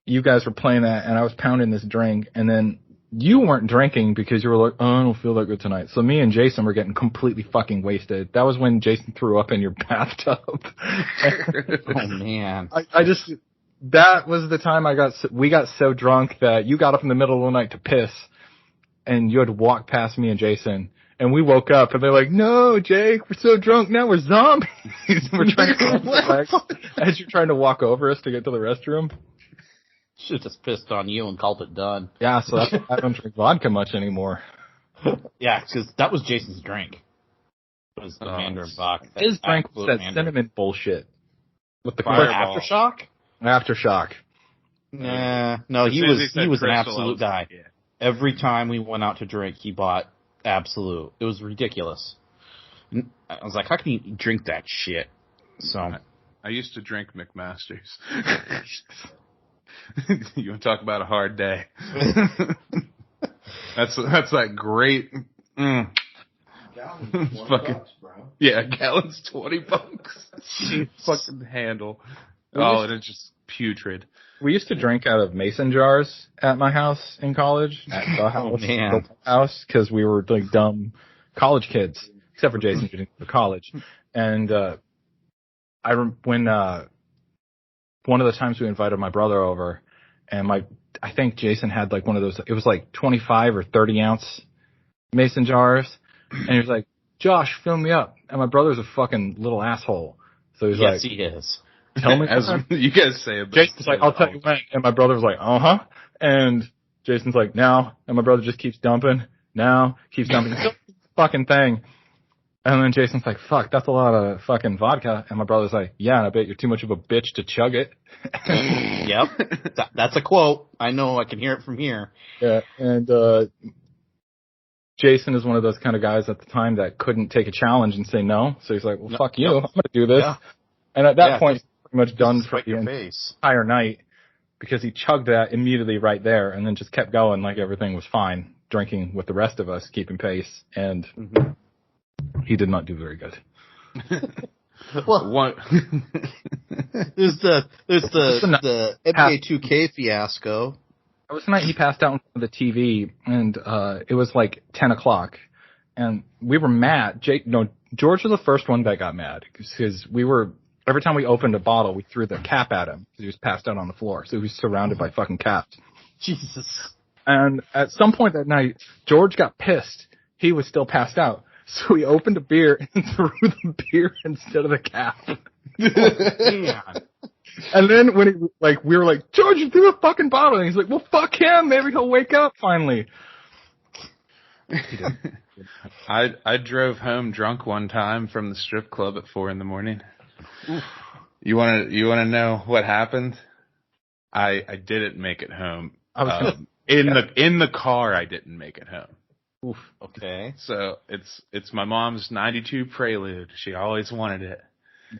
B: you guys were playing that, and I was pounding this drink, and then you weren't drinking because you were like, oh, I don't feel that good tonight. So me and Jason were getting completely fucking wasted. That was when Jason threw up in your bathtub.
C: Oh, man.
B: That was the time we got so drunk that you got up in the middle of the night to piss, and you had to walk past me and Jason. And we woke up, and they're like, no, Jake, we're so drunk now, we're zombies. We're trying to as you're trying to walk over us to get to the restroom.
C: Should have just pissed on you and called it done.
B: Yeah, so that's why I don't drink vodka much anymore.
C: Yeah, because that was Jason's drink. It was the Mandarin vodka.
B: His drink was that cinnamon bullshit. With the
C: Aftershock?
B: Aftershock.
C: Nah, no, he was an Absolute guy. Yeah. Every time we went out to drink, he bought Absolute. It was ridiculous. I was like, how can you drink that shit? So
A: I used to drink McMaster's. You want to talk about a hard day? That's like great.
D: Gallon's $20, bro.
A: Yeah, gallon's $20. Fucking handle. And it's just putrid.
B: We used to drink out of mason jars at my house in college. At the house, because we were like dumb college kids, except for Jason, who didn't go to college. And when one of the times we invited my brother over, and I think Jason had like one of those. It was like 25 or 30 ounce mason jars, and he was like, "Josh, fill me up." And my brother's a fucking little asshole, so he's like,
C: "Yes, he is."
A: Tell me, as you guys say it.
B: Jason's like, I'll tell you when. And my brother's like, uh-huh. And Jason's like, now. And my brother just keeps dumping. Now. Keeps dumping. Fucking thing. And then Jason's like, fuck, that's a lot of fucking vodka. And my brother's like, yeah, and I bet you're too much of a bitch to chug it.
C: Yep. That's a quote. I know, I can hear it from here.
B: Yeah. And Jason is one of those kind of guys at the time that couldn't take a challenge and say no. So he's like, well, fuck you. I'm going to do this. Yeah. And at that point, pretty much done for the entire night because he chugged that immediately right there and then just kept going like everything was fine, drinking with the rest of us, keeping pace, and he did not do very good.
C: Well, what? there's the NBA 2K fiasco.
B: It was the night he passed out in front of the TV, and it was like 10 o'clock, and we were mad. George was the first one that got mad because we were. Every time we opened a bottle, we threw the cap at him because he was passed out on the floor. So he was surrounded by fucking caps.
C: Jesus.
B: And at some point that night, George got pissed. He was still passed out. So he opened a beer and threw the beer instead of the cap. And then when we were like, George, you threw a fucking bottle. And he's like, well, fuck him. Maybe he'll wake up finally. He did.
A: I drove home drunk one time from the strip club at 4 a.m. Oof. You want to know what happened? I didn't make it home. In the car, I didn't make it home.
B: Oof.
C: Okay.
A: So it's my mom's 92 Prelude. She always wanted it,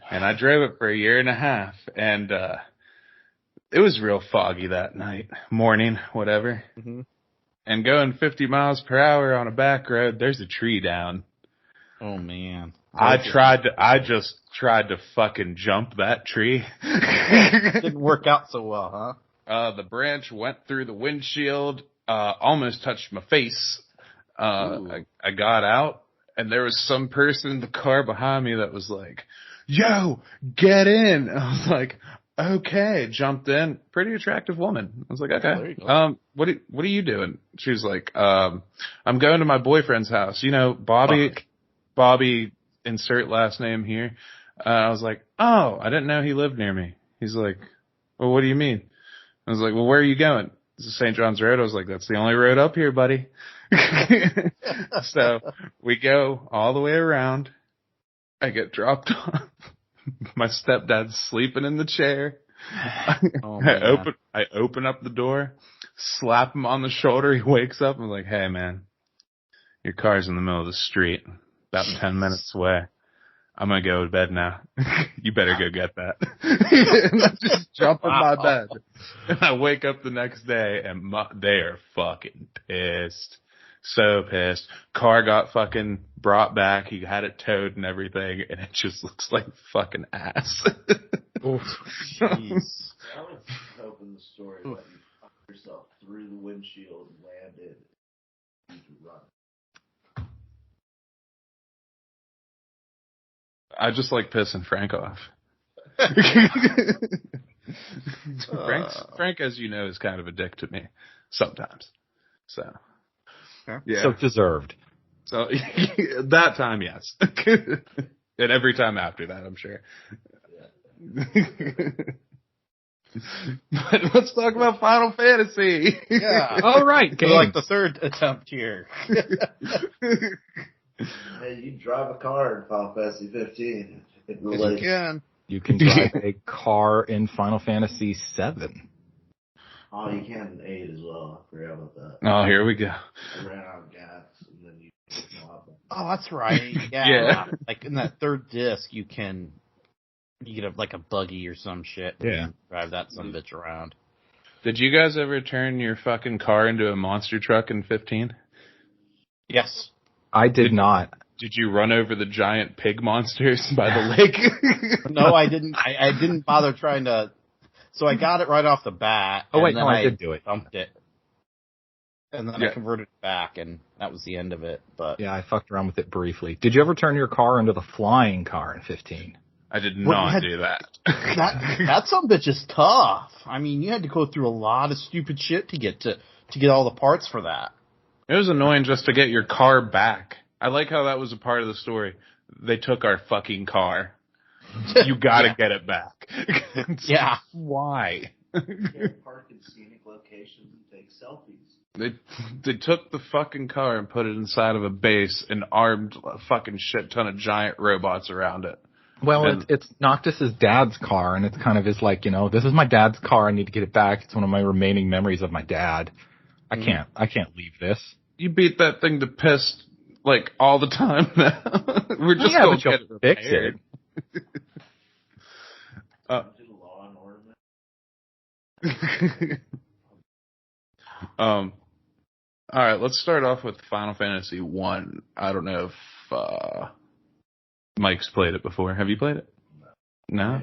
A: and I drove it for a year and a half, and it was real foggy that morning, whatever. Mm-hmm. And going 50 miles per hour on a back road, there's a tree down.
C: Oh man.
A: I just tried to fucking jump that tree.
C: Didn't work out so well, huh?
A: The branch went through the windshield, almost touched my face. I got out, and there was some person in the car behind me that was like, yo, get in. I was like, okay, jumped in. Pretty attractive woman. I was like, okay. What are you doing? She was like, I'm going to my boyfriend's house. You know, Bobby, insert last name here. I was like, oh, I didn't know he lived near me. He's like, well, what do you mean? I was like, well, where are you going? This is St. John's Road. I was like, that's the only road up here, buddy. So we go all the way around. I get dropped off. My stepdad's sleeping in the chair. I open up the door, slap him on the shoulder. He wakes up. I'm like, hey, man, your car's in the middle of the street, about 10 minutes away. I'm going to go to bed now. You better go get that. And I just jump in my bed. And I wake up the next day, and they are fucking pissed. So pissed. Car got fucking brought back. He had it towed and everything, and it just looks like fucking ass.
B: Oof.
C: Jeez.
D: I was hoping the story let you fuck yourself through the windshield and landed. You could run.
A: I just like pissing Frank off. Frank, as you know, is kind of a dick to me sometimes. So, yeah.
B: So deserved.
A: So that time, yes. And every time after that, I'm sure. But let's talk about Final Fantasy.
C: Yeah.
B: All right,
C: So like the third attempt here.
D: Hey, you drive a car in Final Fantasy 15. It
C: You
D: relates.
C: can.
B: You can drive a car in Final Fantasy VII.
D: Oh, you can in 8 as well. I forgot about that.
A: Oh, here we go.
D: I ran out of gas, and then you
C: Oh, that's right. Yeah.
A: Yeah.
C: Like in that third disc, you get like a buggy or some shit.
B: Yeah.
C: And drive that some bitch around.
A: Did you guys ever turn your fucking car into a monster truck in 15?
C: Yes.
B: I did not.
A: Did you run over the giant pig monsters by the lake?
C: No, I didn't. I didn't bother trying to. So I got it right off the bat.
B: Oh, wait,
C: and then
B: no, I did do it.
C: Dumped it. And then
A: Yeah.
C: I converted it back, and that was the end of it. But
B: Yeah, I fucked around with it briefly. Did you ever turn your car into the flying car in 15?
A: I did
C: Well,
A: not
C: you had-
A: do that.
C: that some bitch is tough. I mean, you had to go through a lot of stupid shit to get all the parts for that.
A: It was annoying just to get your car back. I like how that was a part of the story. They took our fucking car. You gotta
C: Yeah.
A: get it back.
C: Yeah.
A: Why?
D: You can park in scenic locations and take selfies.
A: They took the fucking car and put it inside of a base and armed a fucking shit ton of giant robots around it.
B: Well,
A: And-
B: it's Noctis's dad's car, and it's kind of his like, this is my dad's car. I need to get it back. It's one of my remaining memories of my dad. I can't leave this.
A: You beat that thing to piss like all the time now. We're just
B: Yeah,
A: gonna
B: but you'll
A: get it
B: fix
A: repaired.
D: Do the law and order.
A: All right, let's start off with Final Fantasy 1. I don't know if Mike's played it before. Have you played it? No?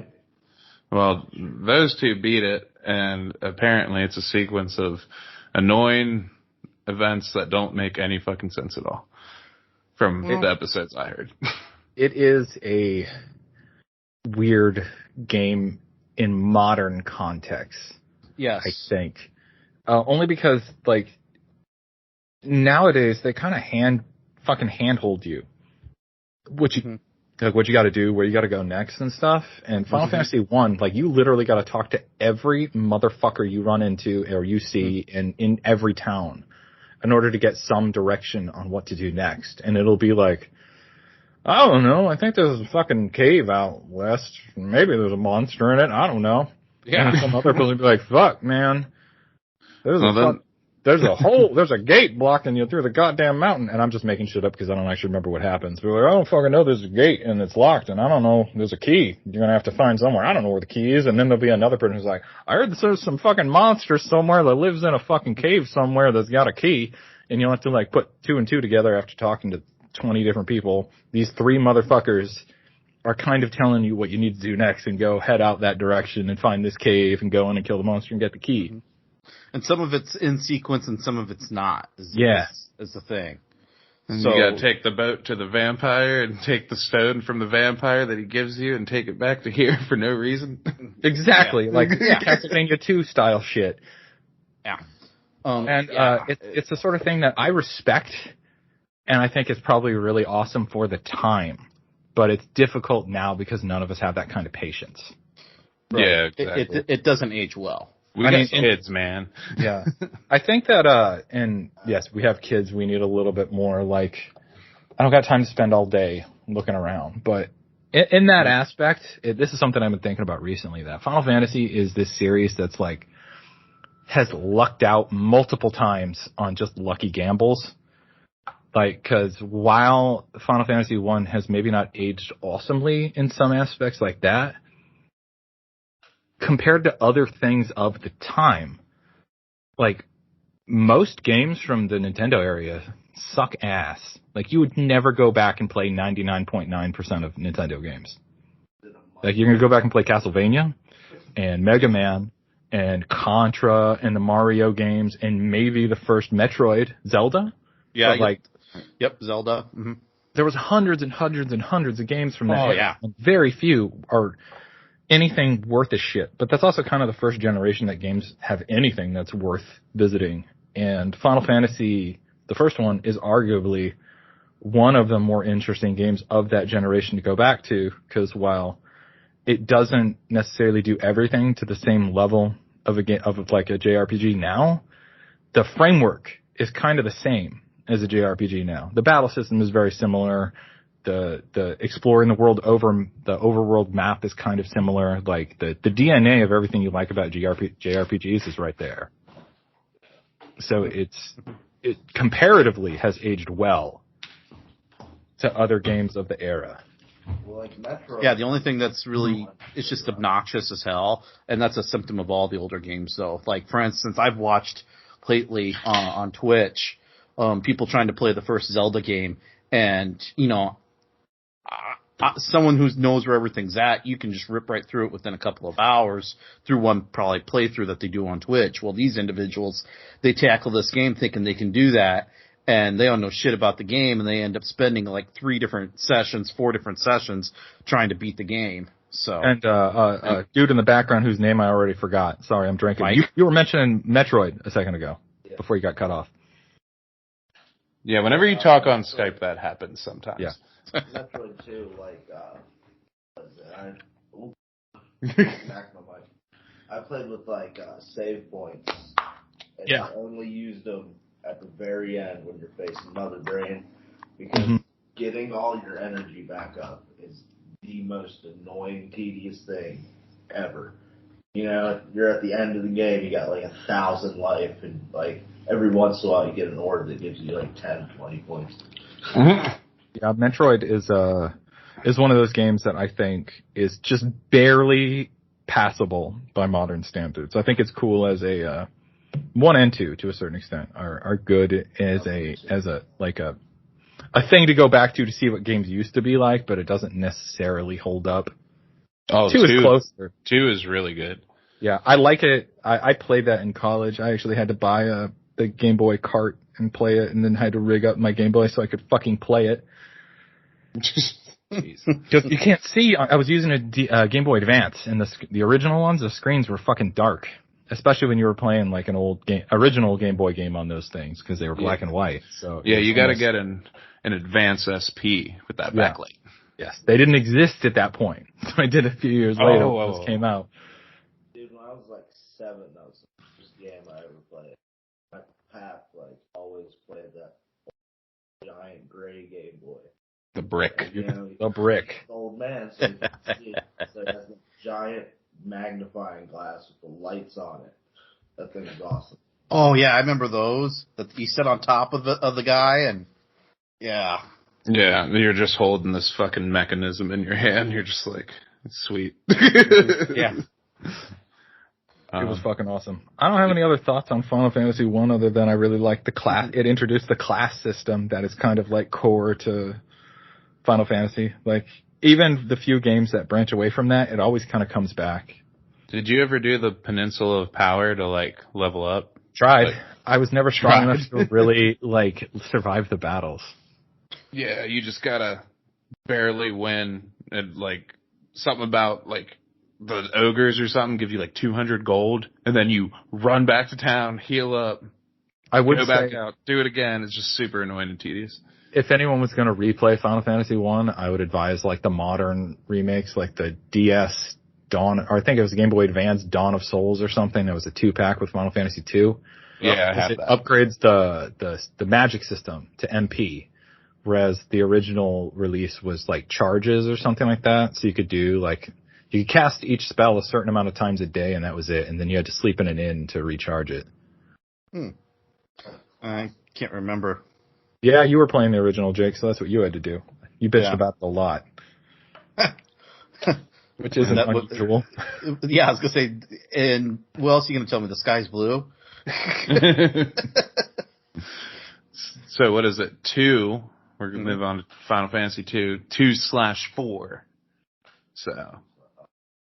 A: Well, those two beat it, and apparently it's a sequence of annoying events that don't make any fucking sense at all from the episodes I heard.
B: It is a weird game in modern context,
C: Yes.
B: I think. Only because, like, nowadays they kind of handhold you. What you got to do, where you got to go next and stuff. And Final Fantasy 1, like, you literally got to talk to every motherfucker you run into or you see in every town in order to get some direction on what to do next. And it'll be like, I don't know, I think there's a fucking cave out west. Maybe there's a monster in it. I don't know.
C: Yeah.
B: And some other person will be like, fuck, man. There's
A: Well,
B: there's a hole, there's a gate blocking you through the goddamn mountain. And I'm just making shit up because I don't actually remember what happens. But like, I don't fucking know there's a gate and it's locked and I don't know, there's a key. You're going to have to find somewhere. I don't know where the key is. And then there'll be another person who's like, I heard there's some fucking monster somewhere that lives in a fucking cave somewhere that's got a key. And you'll have to like put 2 and 2 together after talking to 20 different people. These 3 motherfuckers are kind of telling you what you need to do next and go head out that direction and find this cave and go in and kill the monster and get the key.
C: And some of it's in sequence and some of it's not. Is the thing.
A: And
C: So
A: you gotta take the boat to the vampire and take the stone from the vampire that he gives you and take it back to here for no reason.
B: Exactly. Like Castlevania 2 style shit.
C: yeah.
B: It's the sort of thing that I respect, and I think it's probably really awesome for the time. But it's difficult now because none of us have that kind of patience.
C: Right.
A: Yeah, exactly.
C: It doesn't age well.
A: We got kids, man.
B: Yeah. I think that, and yes, we have kids. We need a little bit more, like, I don't got time to spend all day looking around. But in that aspect, this is something I've been thinking about recently, that Final Fantasy is this series that's like, has lucked out multiple times on just lucky gambles. Like, cause while Final Fantasy 1 has maybe not aged awesomely in some aspects like that, compared to other things of the time, like most games from the Nintendo area suck ass. Like, you would never go back and play 99.9% of Nintendo games. Like, you're going to go back and play Castlevania and Mega Man and Contra and the Mario games and maybe the first Metroid, Zelda.
C: Yeah,
B: but
C: yep, Zelda. Mm-hmm.
B: There was hundreds and hundreds and hundreds of games from that.
C: Oh, yeah.
B: And very few are anything worth a shit. But that's also kind of the first generation that games have anything that's worth visiting. And Final Fantasy, the first one, is arguably one of the more interesting games of that generation to go back to, because while it doesn't necessarily do everything to the same level of a game, of like a JRPG now, the framework is kind of the same as a JRPG now. The battle system is very similar. The exploring the world over the overworld map is kind of similar. Like the DNA of everything you like about JRPGs is right there. So it comparatively has aged well to other games of the era.
D: Well, like Metro.
C: Yeah, the only thing that's really, it's just obnoxious as hell, and that's a symptom of all the older games, though. Like, for instance, I've watched lately on Twitch people trying to play the first Zelda game, and, you know, someone who knows where everything's at, you can just rip right through it within a couple of hours through one probably playthrough that they do on Twitch. Well, these individuals, they tackle this game thinking they can do that, and they don't know shit about the game, and they end up spending like 4 different sessions trying to beat the game. So,
B: and dude in the background whose name I already forgot. Sorry, I'm drinking. You were mentioning Metroid a second ago before you got cut off.
A: Yeah, whenever you talk on Skype, that happens sometimes.
B: Yeah.
D: Metroid 2, like, what is it? I played with like save points. And I only used them at the very end when you're facing Mother Brain, because getting all your energy back up is the most annoying, tedious thing ever. You know, you're at the end of the game, you got like 1,000 life, and like every once in a while you get an orb that gives you like 10, 20 points.
B: Yeah, Metroid is one of those games that I think is just barely passable by modern standards. I think it's cool as a 1 and 2 to a certain extent are good as a thing to go back to see what games used to be like, but it doesn't necessarily hold up.
A: Oh,
B: 2 is closer.
A: 2 is really good.
B: Yeah, I like it. I played that in college. I actually had to buy the Game Boy cart and play it, and then had to rig up my Game Boy so I could fucking play it. Because you can't see. I was using a Game Boy Advance, and the original ones, the screens were fucking dark, especially when you were playing like an original Game Boy game on those things, because they were black and white. So
A: yeah, you got to get an Advance SP with that backlight.
B: Yes, they didn't exist at that point. So I did a few years later when this came out.
D: Dude, when I was like 7, that was the first game I ever played. My path like always played that giant gray Game Boy.
A: The brick.
D: You know,
B: the brick.
D: Old man, so you can see it. So it has a giant magnifying glass with the lights on it. That thing is awesome.
C: Oh yeah, I remember those. That you sit on top of the guy, and yeah,
A: you're just holding this fucking mechanism in your hand. You're just like, it's sweet.
C: Yeah.
B: It was fucking awesome. I don't have any other thoughts on Final Fantasy 1 other than I really like the class. It introduced the class system that is kind of like core to Final Fantasy. Like, even the few games that branch away from that, it always kind of comes back.
A: Did you ever do the Peninsula of Power to like level up?
B: Tried. I was never strong enough to really like survive the battles.
A: Yeah, you just gotta barely win, and like something about like the ogres or something give you like 200 gold, and then you run back to town, heal up, go back out, do it again. It's just super annoying and tedious.
B: If anyone was going to replay Final Fantasy 1, I would advise like the modern remakes, like the DS Dawn, or I think it was Game Boy Advance Dawn of Souls or something. It was a 2-pack with Final Fantasy 2.
A: Yeah, I have
B: it
A: that.
B: Upgrades the magic system to MP, whereas the original release was like charges or something like that. So you could do like, you could cast each spell a certain amount of times a day, and that was it. And then you had to sleep in an inn to recharge it.
C: I can't remember.
B: Yeah, you were playing the original, Jake, so that's what you had to do. You bitched about it a lot. Which isn't unusual.
C: Yeah, I was going to say, and what else are you going to tell me? The sky's blue?
A: So what is it? 2. We're gonna move on to Final Fantasy 2. 2/4. So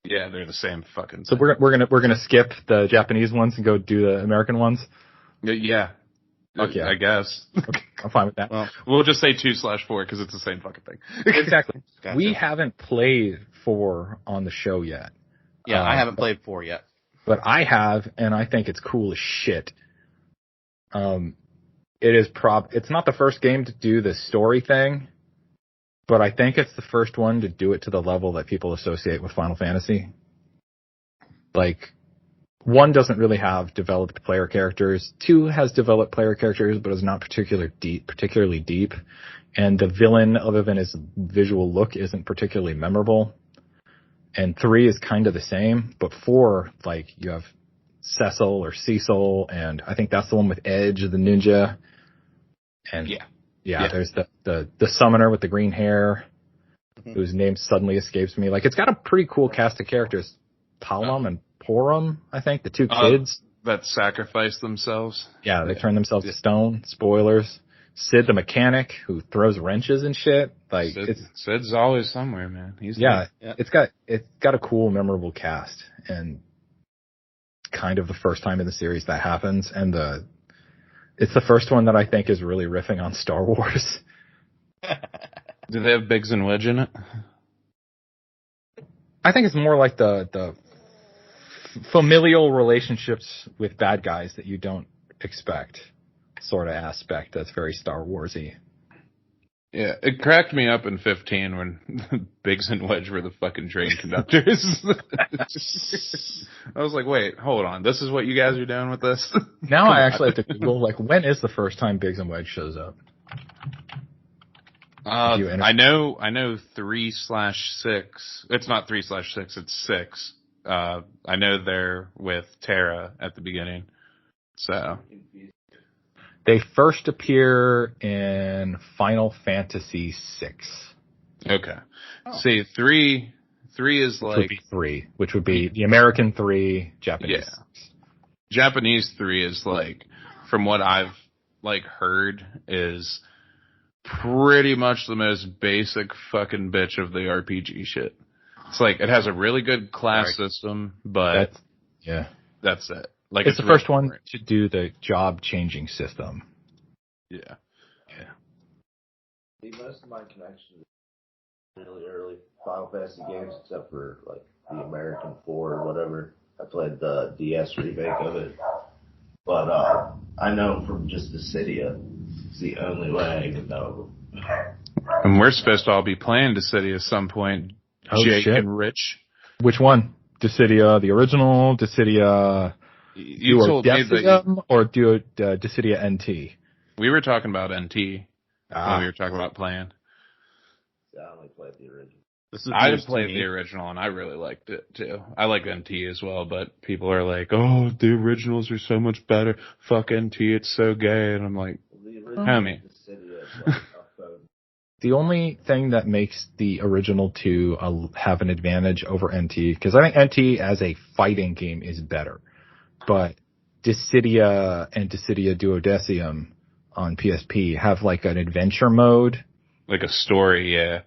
A: yeah, they're the same fucking.
B: So
A: thing.
B: we're gonna skip the Japanese ones and go do the American ones.
A: Yeah.
B: Okay.
A: I guess.
B: Okay, I'm fine with that.
C: Well,
A: We'll just say 2/4 because it's the same fucking thing.
B: Exactly.
C: Gotcha.
B: We haven't played 4 on the show yet.
C: yeah, I haven't played 4 yet.
B: But I have, and I think it's cool as shit. It's not the first game to do the story thing, but I think it's the first one to do it to the level that people associate with Final Fantasy. Like, 1 doesn't really have developed player characters. 2 has developed player characters, but is not particularly deep. And the villain, other than his visual look, isn't particularly memorable. And 3 is kind of the same, but 4, like, you have Cecil, and I think that's the one with Edge, the ninja. And yeah. There's the summoner with the green hair, whose name suddenly escapes me. Like, it's got a pretty cool cast of characters. Palom and Porum, I think, the 2 kids.
A: That sacrifice themselves.
B: Yeah, they turn themselves to stone. Spoilers. Sid the mechanic, who throws wrenches and shit. Like,
A: Sid's always somewhere, man.
B: It's got a cool, memorable cast, and kind of the first time in the series that happens, and it's the first one that I think is really riffing on Star Wars.
A: Do they have Biggs and Wedge in it?
B: I think it's more like the familial relationships with bad guys that you don't expect sort of aspect that's very Star Wars-y.
A: Yeah, it cracked me up in 15 when Biggs and Wedge were the fucking train conductors. I was like, wait, hold on. This is what you guys are doing with this?
B: Now I actually have to Google, like, when is the first time Biggs and Wedge shows up?
A: I know 3/6. It's not 3/6, it's 6. I know they're with Terra at the beginning. So
B: they first appear in Final Fantasy VI.
A: Okay. Oh. See, 3 is
B: which would be 3, which would be the American 3, Japanese.
A: Yeah. Japanese 3 is like, from what I've like heard, is pretty much the most basic fucking bitch of the RPG shit. It's like, it has a really good class system, but that's it. Like,
B: it's the first one to do the job changing system.
A: Yeah.
D: See, most of my connections are really early Final Fantasy games, except for like the American 4 or whatever. I played the DS remake of it, but I know from just Dissidia. It's the only way I even know them.
A: And we're supposed to all be playing Dissidia at some point. Jake and Rich.
B: Which one? Dissidia the original? Dissidia
A: you told me that
B: or Dissidia NT?
A: We were talking about NT when we were talking about playing.
D: I only played the original.
A: I played the original and I really liked it too. I like NT as well, but people are like, "Oh, the originals are so much better. Fuck NT, it's so gay." And I'm like, "Homie."
B: The only thing that makes the original 2 have an advantage over NT, because I think NT as a fighting game is better, but Dissidia and Dissidia Duodecim on PSP have like an adventure mode.
A: Like a story, yeah.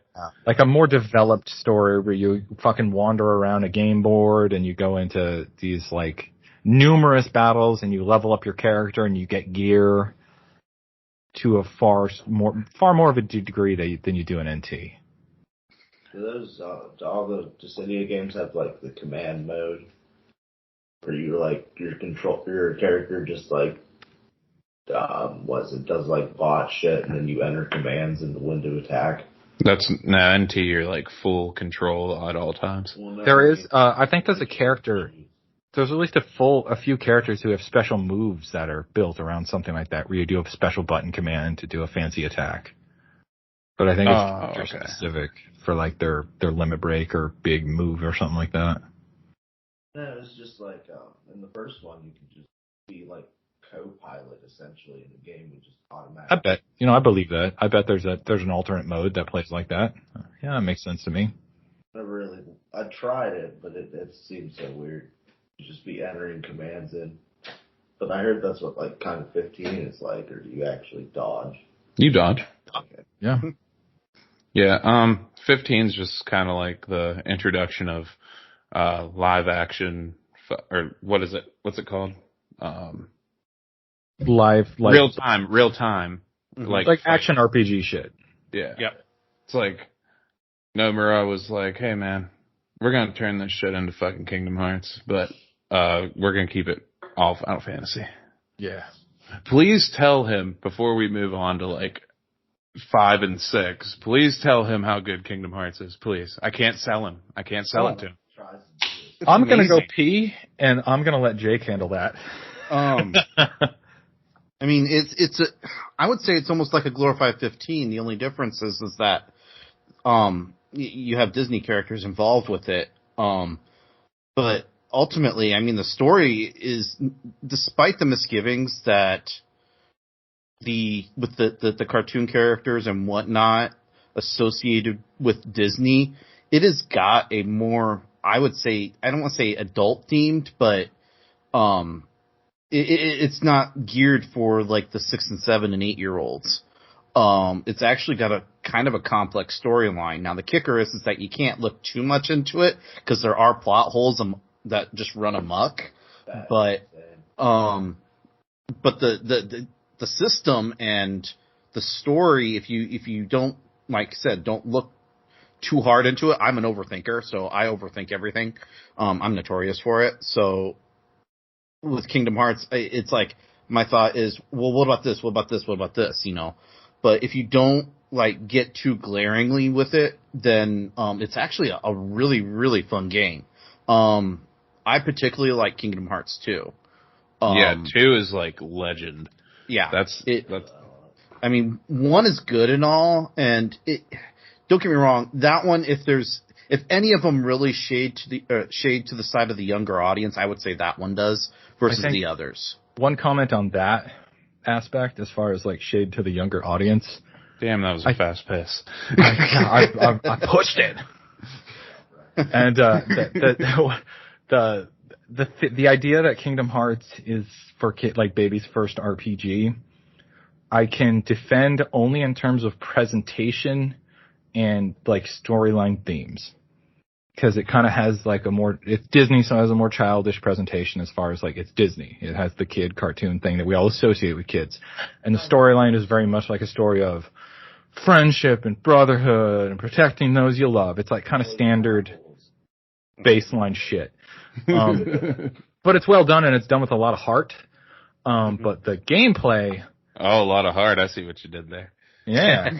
B: Like a more developed story where you fucking wander around a game board and you go into these like numerous battles and you level up your character and you get gear to a far more of a degree than you do in NT.
D: Do those all the Dissidia games have like the command mode, where you like your character just like does like bot shit and then you enter commands and when to attack?
A: NT. You're like full control at all times.
D: Well, no,
B: there is, I think there's a character. There's at least a few characters who have special moves that are built around something like that, where you do a special button command to do a fancy attack. But I think it's specific for like their limit break or big move or something like that.
D: No, it's just like in the first one you could just be like co-pilot essentially, and the game would just automatically.
B: I bet, I believe that. I bet there's an alternate mode that plays like that. Yeah, that makes sense to me.
D: I tried it, but it seems so weird. You just be entering commands in. But I heard that's what like kind of 15 is like, or do you actually dodge?
A: You dodge.
D: Okay.
B: Yeah.
A: Yeah. 15 is just kind of like the introduction of live action, or what is it? What's it called?
B: Live, like
A: real time,
C: Mhm.
B: like action RPG shit.
A: Yeah.
C: Yep.
A: It's like Nomura was like, "Hey man, we're gonna turn this shit into fucking Kingdom Hearts, but we're gonna keep it all Final Fantasy."
B: Yeah.
A: Please tell him before we move on to like 5 and 6. Please tell him how good Kingdom Hearts is. Please, I can't sell him. I can't sell it to him.
D: Tries to do this.
C: It's
B: I'm going to go
C: amazing.
B: pee, and I'm going to let Jake handle that.
C: I mean, I would say it's almost like a glorified 15. The only difference is that, you have Disney characters involved with it. But ultimately, I mean, the story is, despite the misgivings that with the cartoon characters and whatnot associated with Disney, it has got a more, I would say, I don't want to say adult themed, but, it's not geared for like the 6 and 7 and 8-year-olds. It's actually got a kind of a complex storyline. Now the kicker is that you can't look too much into it because there are plot holes that just run amok. But the system and the story, if you don't, like I said, don't look too hard into it. I'm an overthinker, so I overthink everything. I'm notorious for it. So with Kingdom Hearts, it's like my thought is, well, what about this? What about this? What about this? You know, but if you don't like get too glaringly with it, then it's actually a really, really fun game. I particularly like Kingdom Hearts 2.
A: Yeah, 2 is like legend.
C: Yeah,
A: That's
C: I mean, 1 is good and all, and don't get me wrong, that one, if any of them really shade to the side of the younger audience, I would say that one does versus the others.
B: One comment on that aspect, as far as like shade to the younger audience.
A: damn, that was a fast pace.
B: I pushed it. And the idea that Kingdom Hearts is for like baby's first RPG, I can defend only in terms of presentation and like storyline themes, because it kind of has like it's Disney, so it has a more childish presentation as far as like it's Disney. It has the kid cartoon thing that we all associate with kids, and the storyline is very much like a story of friendship and brotherhood and protecting those you love. It's like kind of standard baseline shit. But it's well done, and it's done with a lot of heart. But the gameplay...
A: Oh, a lot of heart. I see what you did there.
B: Yeah.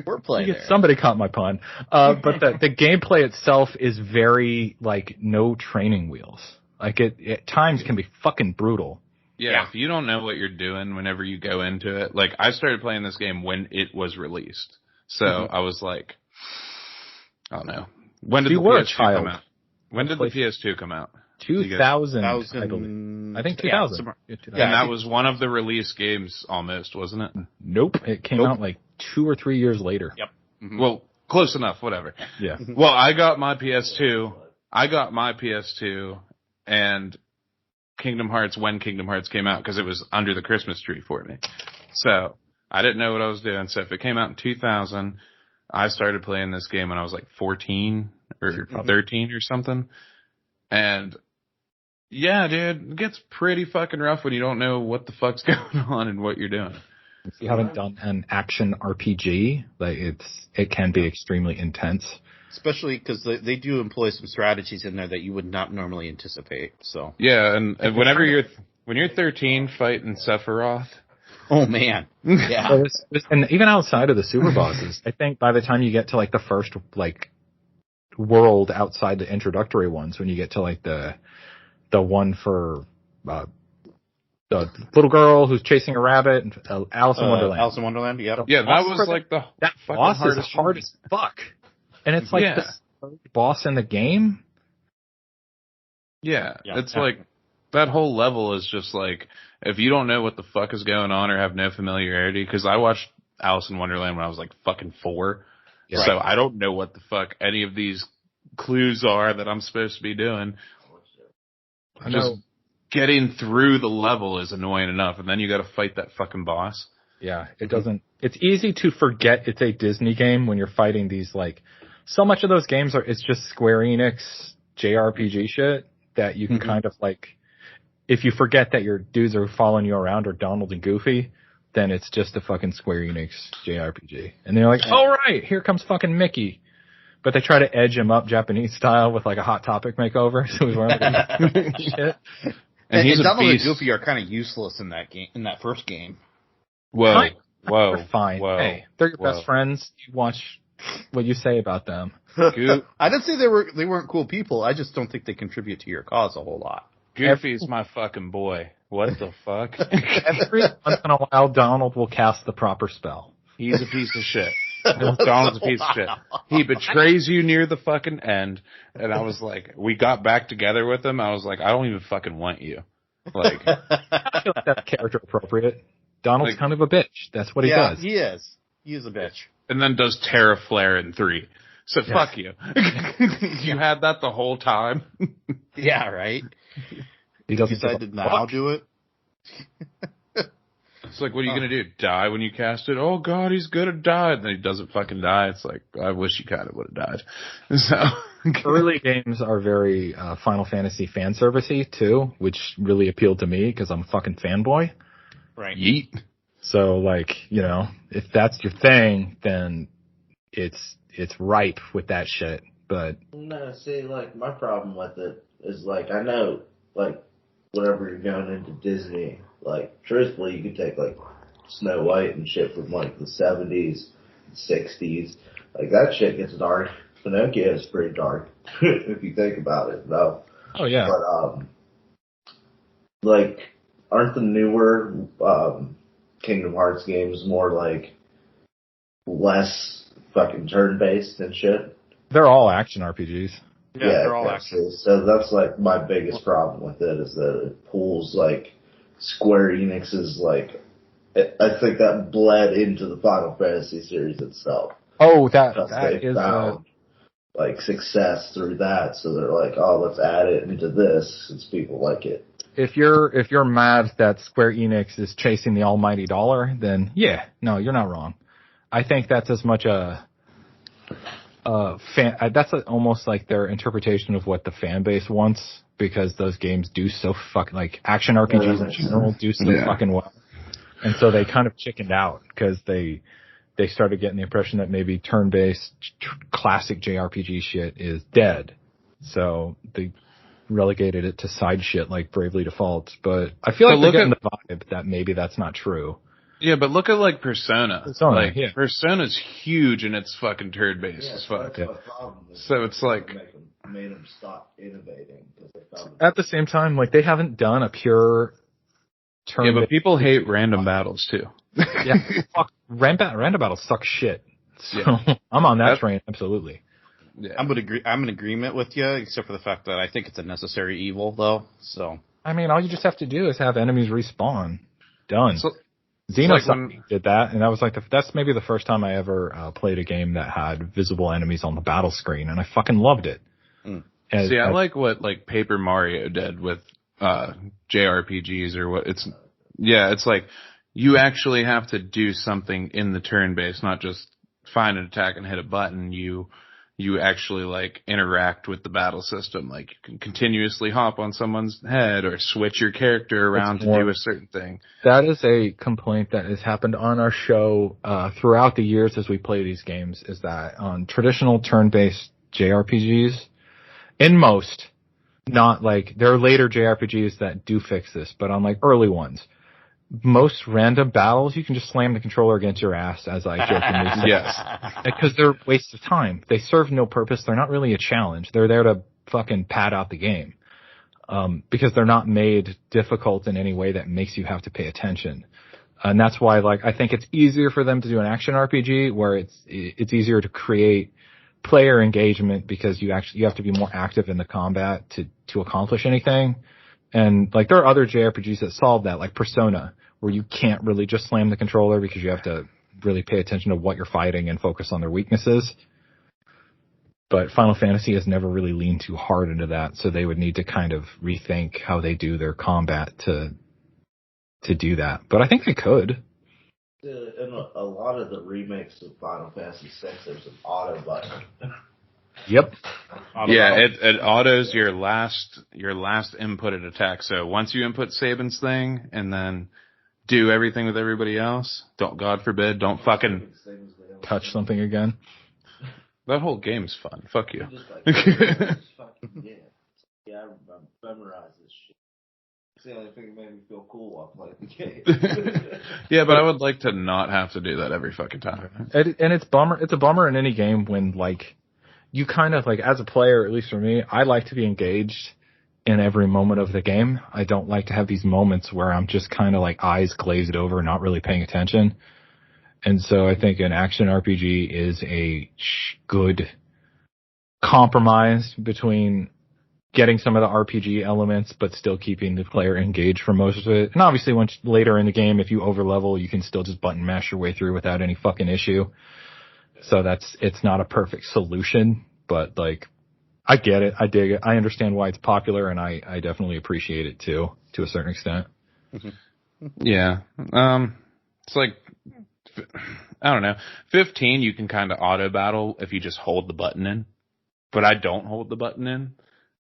C: Wordplay there.
B: Somebody caught my pun. But the gameplay itself is very, like, no training wheels. Like, it at times can be fucking brutal.
A: Yeah, if you don't know what you're doing whenever you go into it, like, I started playing this game when it was released. So I was like, I don't know. When did the PS2 come out? When did the PS2 come out?
B: 2000, I believe. I think 2000.
C: Yeah,
A: and that was one of the release games almost, wasn't it?
B: Nope. It came out like 2 or 3 years later.
C: Yep. Mm-hmm.
A: Well, close enough, whatever.
B: Yeah.
A: Well, I got my PS2, and Kingdom Hearts when Kingdom Hearts came out, because it was under the Christmas tree for me. So, I didn't know what I was doing. So if it came out in 2000, I started playing this game when I was like 14 or 13 or something. And yeah, dude, it gets pretty fucking rough when you don't know what the fuck's going on and what you're doing.
B: If you haven't done an action RPG, like it can be extremely intense.
C: Especially because they do employ some strategies in there that you would not normally anticipate. So
A: yeah, and when you're 13 fighting Sephiroth.
C: Oh man, yeah.
B: And even outside of the super bosses, I think by the time you get to like the first like world outside the introductory ones, when you get to like the one for the little girl who's chasing a rabbit, and Alice in Wonderland.
C: Alice in Wonderland, yeah.
A: Yeah, that was like that
B: boss is hard as fuck, and it's like the third boss in the game.
A: Yeah, it's like that whole level is just like, if you don't know what the fuck is going on or have no familiarity, because I watched Alice in Wonderland when I was like fucking 4, so I don't know what the fuck any of these clues are that I'm supposed to be doing.
B: I know
A: getting through the level is annoying enough, and then you got to fight that fucking boss.
B: Yeah, it doesn't. It's easy to forget it's a Disney game when you're fighting these like. So much of those games it's just Square Enix JRPG shit that you can kind of like. If you forget that your dudes are following you around or Donald and Goofy, then it's just a fucking Square Enix JRPG, and they're like, "Oh right, here comes fucking Mickey." But they try to edge him up Japanese style with like a Hot Topic makeover, so he's wearing like shit.
C: And Donald and Goofy are kind of useless in that game, in that first game.
A: Whoa.
B: They're fine.
A: Whoa,
B: hey, they're your best friends. You watch what you say about them.
C: I didn't say they weren't cool people. I just don't think they contribute to your cause a whole lot.
A: Goofy's my fucking boy. What the fuck?
B: Every once in a while, Donald will cast the proper spell.
A: He's a piece of shit. Donald's a piece of shit. He betrays you near the fucking end, and I was like, we got back together with him. I was like, I don't even fucking want you. Like,
B: I feel like that's character appropriate. Donald's kind of a bitch. That's what he does.
C: He is. He is a bitch.
A: And then does Terra Flare in 3. So fuck you. You had that the whole time.
C: Yeah, right.
B: He doesn't
C: decided now I'll do it.
A: It's like, what are you going to do? Die when you cast it? Oh, God, he's going to die. And then he doesn't fucking die. It's like, I wish he kind of would have died. So
B: early games are very Final Fantasy fan servicey too, which really appealed to me because I'm a fucking fanboy.
C: Right.
A: Yeet.
B: So, like, you know, if that's your thing, then it's ripe with that shit. But
D: no, see, like, my problem with it is, like, I know, like, whenever you're going into Disney, like, truthfully, you could take, like, Snow White and shit from, like, the 70s, 60s. Like, that shit gets dark. Pinocchio is pretty dark, if you think about it, though.
B: Oh, yeah.
D: But, like, aren't the newer Kingdom Hearts games more, like, less fucking turn-based and shit?
B: They're all action RPGs.
C: Yeah, they're all action.
D: So that's, like, my biggest problem with it is that it pulls, like, Square Enix's, like, I think that bled into the Final Fantasy series itself.
B: Oh, that
D: is found, like, success through that, so they're like, oh, let's add it into this since people like it.
B: If you're mad that Square Enix is chasing the almighty dollar, then yeah, no, you're not wrong. I think that's as much that's almost like their interpretation of what the fan base wants, because those games do so fucking, like, action RPGs in general do so fucking well. And so they kind of chickened out because they started getting the impression that maybe turn-based classic JRPG shit is dead. So they relegated it to side shit like Bravely Default. But I feel like they're getting the vibe that maybe that's not true.
A: Yeah, but look at, like, Persona. Persona's huge and it's fucking turn-based as fuck.
D: That's my problem.
A: So it's like,
D: made them stop innovating.
B: At the same time, like, they haven't done a pure turn.
A: Yeah, but people hate random battles too.
B: Yeah, fuck, random battles suck shit. So I'm on that train, absolutely.
C: Yeah. I'm in agreement with you, except for the fact that I think it's a necessary evil, though. So
B: I mean, all you just have to do is have enemies respawn. Done.
A: So,
B: Xenosaga did that, and that was like that's maybe the first time I ever played a game that had visible enemies on the battle screen, and I fucking loved it.
A: I like what, like, Paper Mario did with JRPGs or what it's. Yeah, it's like you actually have to do something in the turn base, not just find an attack and hit a button. You actually, like, interact with the battle system. Like, you can continuously hop on someone's head or switch your character around to do a certain thing.
B: That is a complaint that has happened on our show throughout the years as we play these games, is that on traditional turn-based JRPGs, in most, not like, there are later JRPGs that do fix this, but on, like, early ones, most random battles, you can just slam the controller against your ass, as I jokingly say.
A: Yes.
B: Because they're wastes of time. They serve no purpose. They're not really a challenge. They're there to fucking pad out the game. Because they're not made difficult in any way that makes you have to pay attention. And that's why, like, I think it's easier for them to do an action RPG where it's easier to create player engagement because you have to be more active in the combat to accomplish anything. And, like, there are other JRPGs that solve that, like Persona, where you can't really just slam the controller because you have to really pay attention to what you're fighting and focus on their weaknesses. But Final Fantasy has never really leaned too hard into that, so they would need to kind of rethink how they do their combat to do that. But I think they could.
D: In a lot of the remakes of Final Fantasy VI, there's an auto button.
B: Yep.
A: Yeah, it autos your last inputted attack. So once you input Saban's thing and then do everything with everybody else, God forbid, don't fucking
B: touch something again.
A: That whole game's fun. Fuck you.
D: Yeah, I memorized this shit. It's the only thing that made me feel cool while playing the game.
A: Yeah, but I would like to not have to do that every fucking time.
B: And it's a bummer in any game when, like, you kind of, like, as a player, at least for me, I like to be engaged in every moment of the game. I don't like to have these moments where I'm just kind of, like, eyes glazed over, not really paying attention. And so I think an action RPG is a good compromise between getting some of the RPG elements, but still keeping the player engaged for most of it. And obviously, once later in the game, if you overlevel, you can still just button mash your way through without any fucking issue. So it's not a perfect solution, but, like, I get it. I dig it. I understand why it's popular, and I definitely appreciate it too, to a certain extent.
A: Yeah. It's like, I don't know. 15, you can kind of auto battle if you just hold the button in, but I don't hold the button in.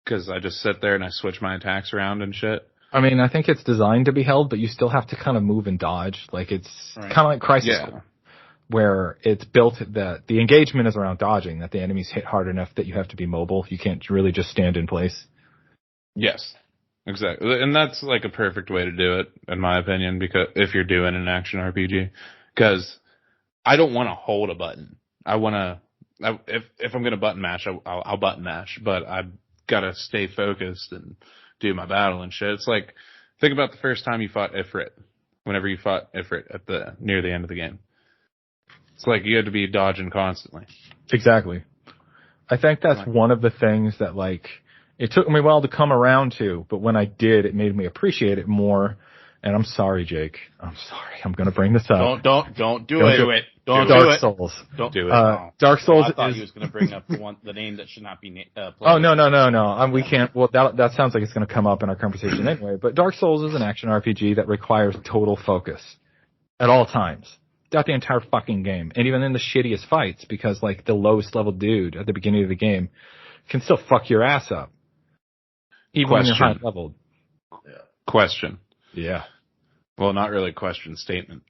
A: Because I just sit there and I switch my attacks around and shit.
B: I mean, I think it's designed to be held, but you still have to kind of move and dodge. Like, it's kind of like Crisis Core, where it's built that the engagement is around dodging, that the enemies hit hard enough that you have to be mobile. You can't really just stand in place.
A: Yes, exactly. And that's like a perfect way to do it, in my opinion, because if you're doing an action RPG. Because I don't want to hold a button. I want to, if I'm going to button mash, I'll button mash, but gotta stay focused and do my battle and shit. It's like, think about the first time you fought Ifrit. Whenever you fought Ifrit near the end of the game. It's like you had to be dodging constantly.
B: Exactly. I think that's one of the things that, like, it took me a while to come around to, but when I did, it made me appreciate it more. And I'm sorry, Jake. I'm sorry. I'm gonna bring this up.
C: Don't do it. Don't do
B: Dark
C: it.
B: Souls.
C: Don't do it.
B: Dark Souls.
C: I thought he was going to bring up the name that should not be played.
B: Oh, no. We can't. Well, that sounds like it's going to come up in our conversation anyway. But Dark Souls is an action RPG that requires total focus at all times, throughout the entire fucking game, and even in the shittiest fights, because, like, the lowest level dude at the beginning of the game can still fuck your ass up, even when you're high leveled.
A: Yeah. Question.
B: Yeah.
A: Well, not really a question, statement.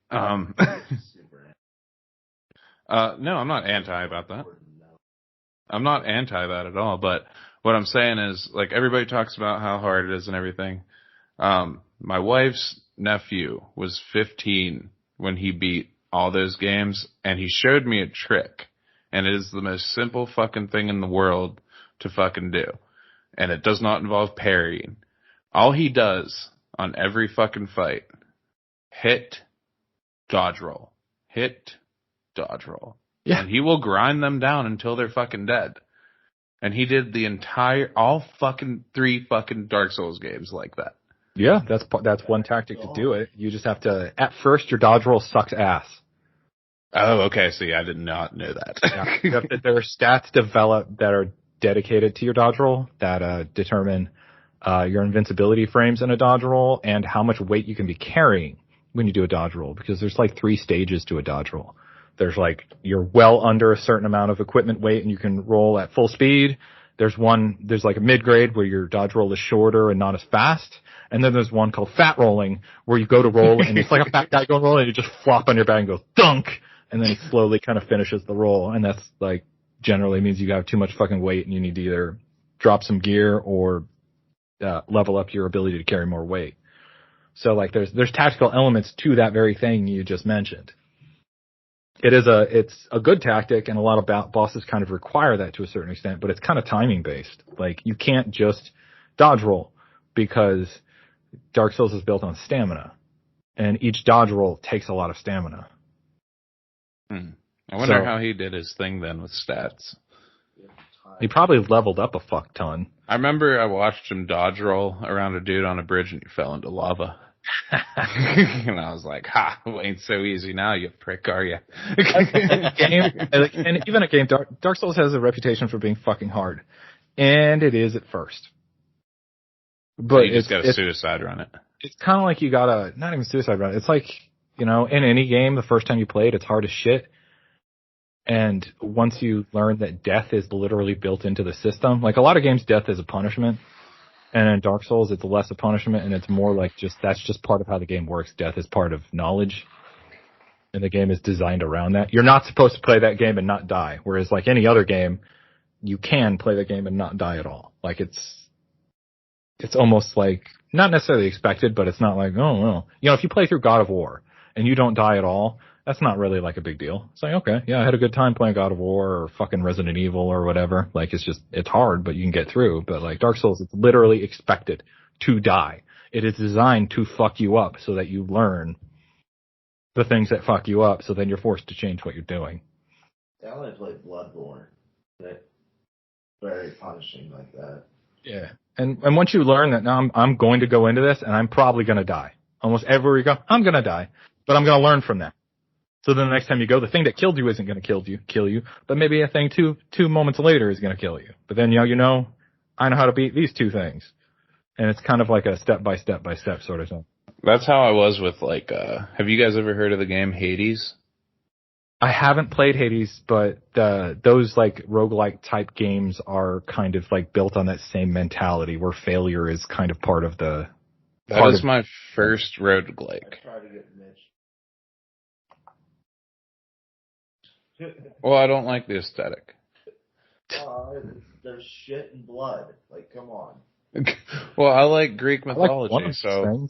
A: No, I'm not anti about that. I'm not anti that at all, but what I'm saying is, like, everybody talks about how hard it is and everything. My wife's nephew was 15 when he beat all those games, and he showed me a trick, and it is the most simple fucking thing in the world to fucking do. And it does not involve parrying. All he does on every fucking fight, hit, dodge roll. Hit, dodge roll. Yeah. And he will grind them down until they're fucking dead. And he did all fucking 3 fucking Dark Souls games like that.
B: Yeah, that's one tactic to do it. You just have to, at first, your dodge roll sucks ass.
A: Oh, okay. See, I did not know that.
B: Yeah. There are stats developed that are dedicated to your dodge roll that determine your invincibility frames in a dodge roll and how much weight you can be carrying when you do a dodge roll, because there's like 3 stages to a dodge roll. There's like, you're well under a certain amount of equipment weight and you can roll at full speed. There's like a mid-grade where your dodge roll is shorter and not as fast. And then there's one called fat rolling where you go to roll and it's like a fat guy going roll and you just flop on your back and go dunk. And then he slowly kind of finishes the roll. And that's, like, generally means you have too much fucking weight and you need to either drop some gear or level up your ability to carry more weight. So, like, there's tactical elements to that very thing you just mentioned. It's a good tactic, and a lot of bosses kind of require that to a certain extent, but it's kind of timing based. Like, you can't just dodge roll, because Dark Souls is built on stamina, and each dodge roll takes a lot of stamina.
A: I wonder how he did his thing then with stats.
B: He probably leveled up a fuck ton.
A: I remember I watched him dodge roll around a dude on a bridge and he fell into lava. And I was like, ha, it ain't so easy now, you prick, are you?
B: And even a game, Dark Souls has a reputation for being fucking hard. And it is at first.
A: But so you just got a suicide run it.
B: It's kind of like you gotta, not even suicide run it. It's like, in any game, the first time you play it, it's hard as shit. And once you learn that death is literally built into the system, like a lot of games, death is a punishment. And in Dark Souls, it's less a punishment, and it's more like that's just part of how the game works. Death is part of knowledge, and the game is designed around that. You're not supposed to play that game and not die, whereas like any other game, you can play the game and not die at all. Like it's almost like not necessarily expected, but it's not like, oh well. If you play through God of War and you don't die at all, that's not really like a big deal. It's like, okay, yeah, I had a good time playing God of War or fucking Resident Evil or whatever. Like it's hard, but you can get through. But like Dark Souls, it's literally expected to die. It is designed to fuck you up so that you learn the things that fuck you up, so then you're forced to change what you're doing.
D: I only played Bloodborne. It's very punishing like that.
B: Yeah. And once you learn that now I'm going to go into this and I'm probably going to die. Almost everywhere you go, I'm going to die. But I'm going to learn from that. So then the next time you go, the thing that killed you isn't going to kill you, but maybe a thing two moments later is going to kill you. But then, I know how to beat these two things. And it's kind of like a step by step sort of thing.
A: That's how I was with like, have you guys ever heard of the game Hades?
B: I haven't played Hades, but those like roguelike type games are kind of like built on that same mentality where failure is kind of part of the...
A: That was my first roguelike.
D: I tried to get Mitch.
A: Well, I don't like the aesthetic.
D: There's shit and blood. Like, come on.
A: Well, I like Greek mythology, so.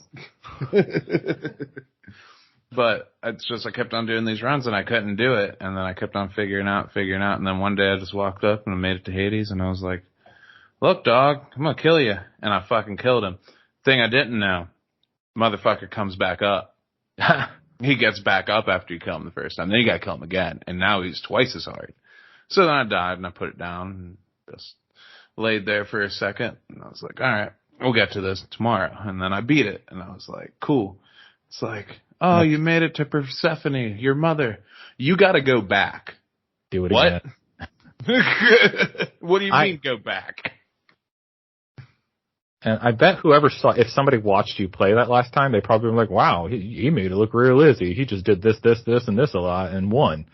A: But it's just I kept on doing these runs and I couldn't do it, and then I kept on figuring out, and then one day I just walked up and I made it to Hades, and I was like, "Look, dog, I'm gonna kill you," and I fucking killed him. Thing I didn't know, motherfucker comes back up. He gets back up after you kill him the first time. Then you gotta kill him again. And now he's twice as hard. So then I died and I put it down and just laid there for a second. And I was like, all right, we'll get to this tomorrow. And then I beat it. And I was like, cool. It's like, oh, you made it to Persephone, your mother. You gotta go back.
B: Do it again.
A: What do you mean go back?
B: And I bet if somebody watched you play that last time, they probably were like, wow, he made it look real easy. He just did this, and this a lot and won.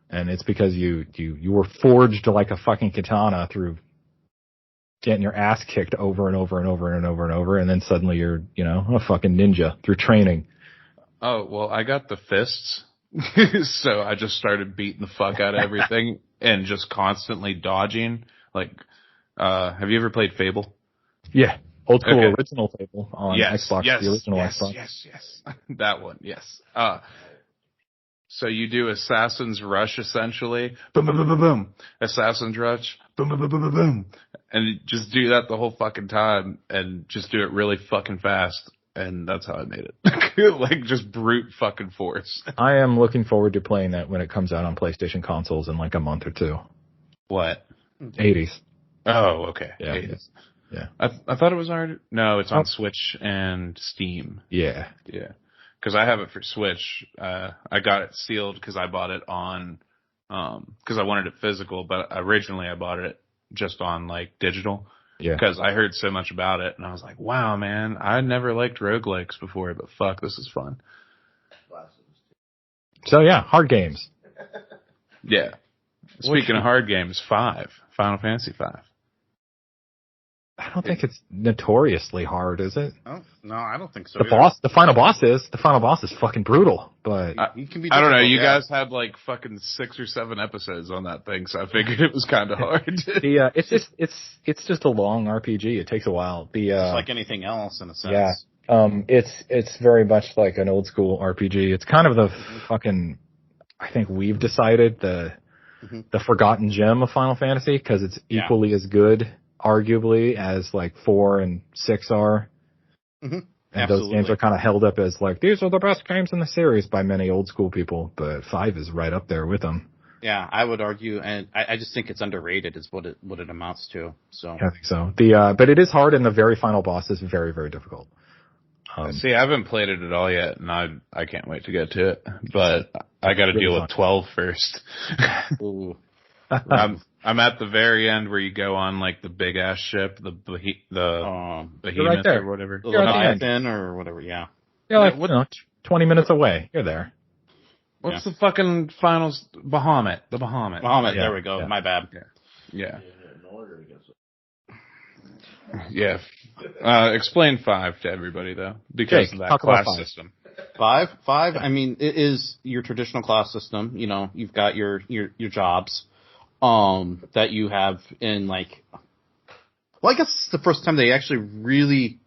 B: And it's because you were forged like a fucking katana through getting your ass kicked over and over and over and over and over. And then suddenly you're, a fucking ninja through training.
A: Oh, well, I got the fists. So I just started beating the fuck out of everything and just constantly dodging. Like, have you ever played Fable?
B: Yeah. Old school original Fable on Xbox, the original Xbox.
A: Yes. That one, yes. So you do Assassin's Rush, essentially. Boom, boom, boom, boom, boom. Assassin's Rush. Boom, boom, boom, boom, boom, boom. And you just do that the whole fucking time and just do it really fucking fast. And that's how I made it. Like, just brute fucking force.
B: I am looking forward to playing that when it comes out on PlayStation consoles in like a month or two.
A: What?
B: 80s.
A: Oh, okay.
B: Yeah.
A: 80s.
B: Yeah.
A: I thought it was already... No, it's on Switch and Steam.
B: Yeah.
A: Yeah. Because I have it for Switch. I got it sealed because I bought it on... Because I wanted it physical, but originally I bought it just on, like, digital.
B: Yeah.
A: Because I heard so much about it, and I was like, wow, man, I never liked roguelikes before, but fuck, this is fun.
B: So, yeah, hard games.
A: Yeah. Speaking of hard games, Final Fantasy 5.
B: I don't think it's notoriously hard, is it?
C: Oh, no, I don't think so.
B: The final boss is fucking brutal, but
C: he can be
A: I don't know. You guys had like fucking 6 or 7 episodes on that thing, so I figured it was kind of hard.
B: It's just a long RPG. It takes a while.
C: It's like anything else in a sense.
B: Yeah. It's very much like an old school RPG. It's kind of the fucking, I think we've decided the forgotten gem of Final Fantasy because it's equally as good, arguably, as like 4 and 6 are.
C: Mm-hmm.
B: And those games are kind of held up as like, these are the best games in the series by many old school people, but 5 is right up there with them.
C: Yeah, I would argue, and I just think it's underrated is what it amounts to. So
B: I think so. But it is hard, and the very final boss is very, very difficult.
A: See, I haven't played it at all yet, and I can't wait to get to it. But I got to deal with 12 first.
C: Ooh.
A: I'm at the very end where you go on like the big ass ship, the behemoth
B: right
A: or whatever.
C: The Leviathan or whatever. Yeah.
B: You're like 20 minutes away. You're there.
A: What's the fucking finals? Bahamut. The Bahamut.
C: Bahamut. There we go. Yeah. My bad.
A: Yeah. Yeah. Explain 5 to everybody though, because of that class system.
C: 5. I mean, it is your traditional class system. You know, you've got your jobs, that you have in like. Well, I guess it's the first time they actually really.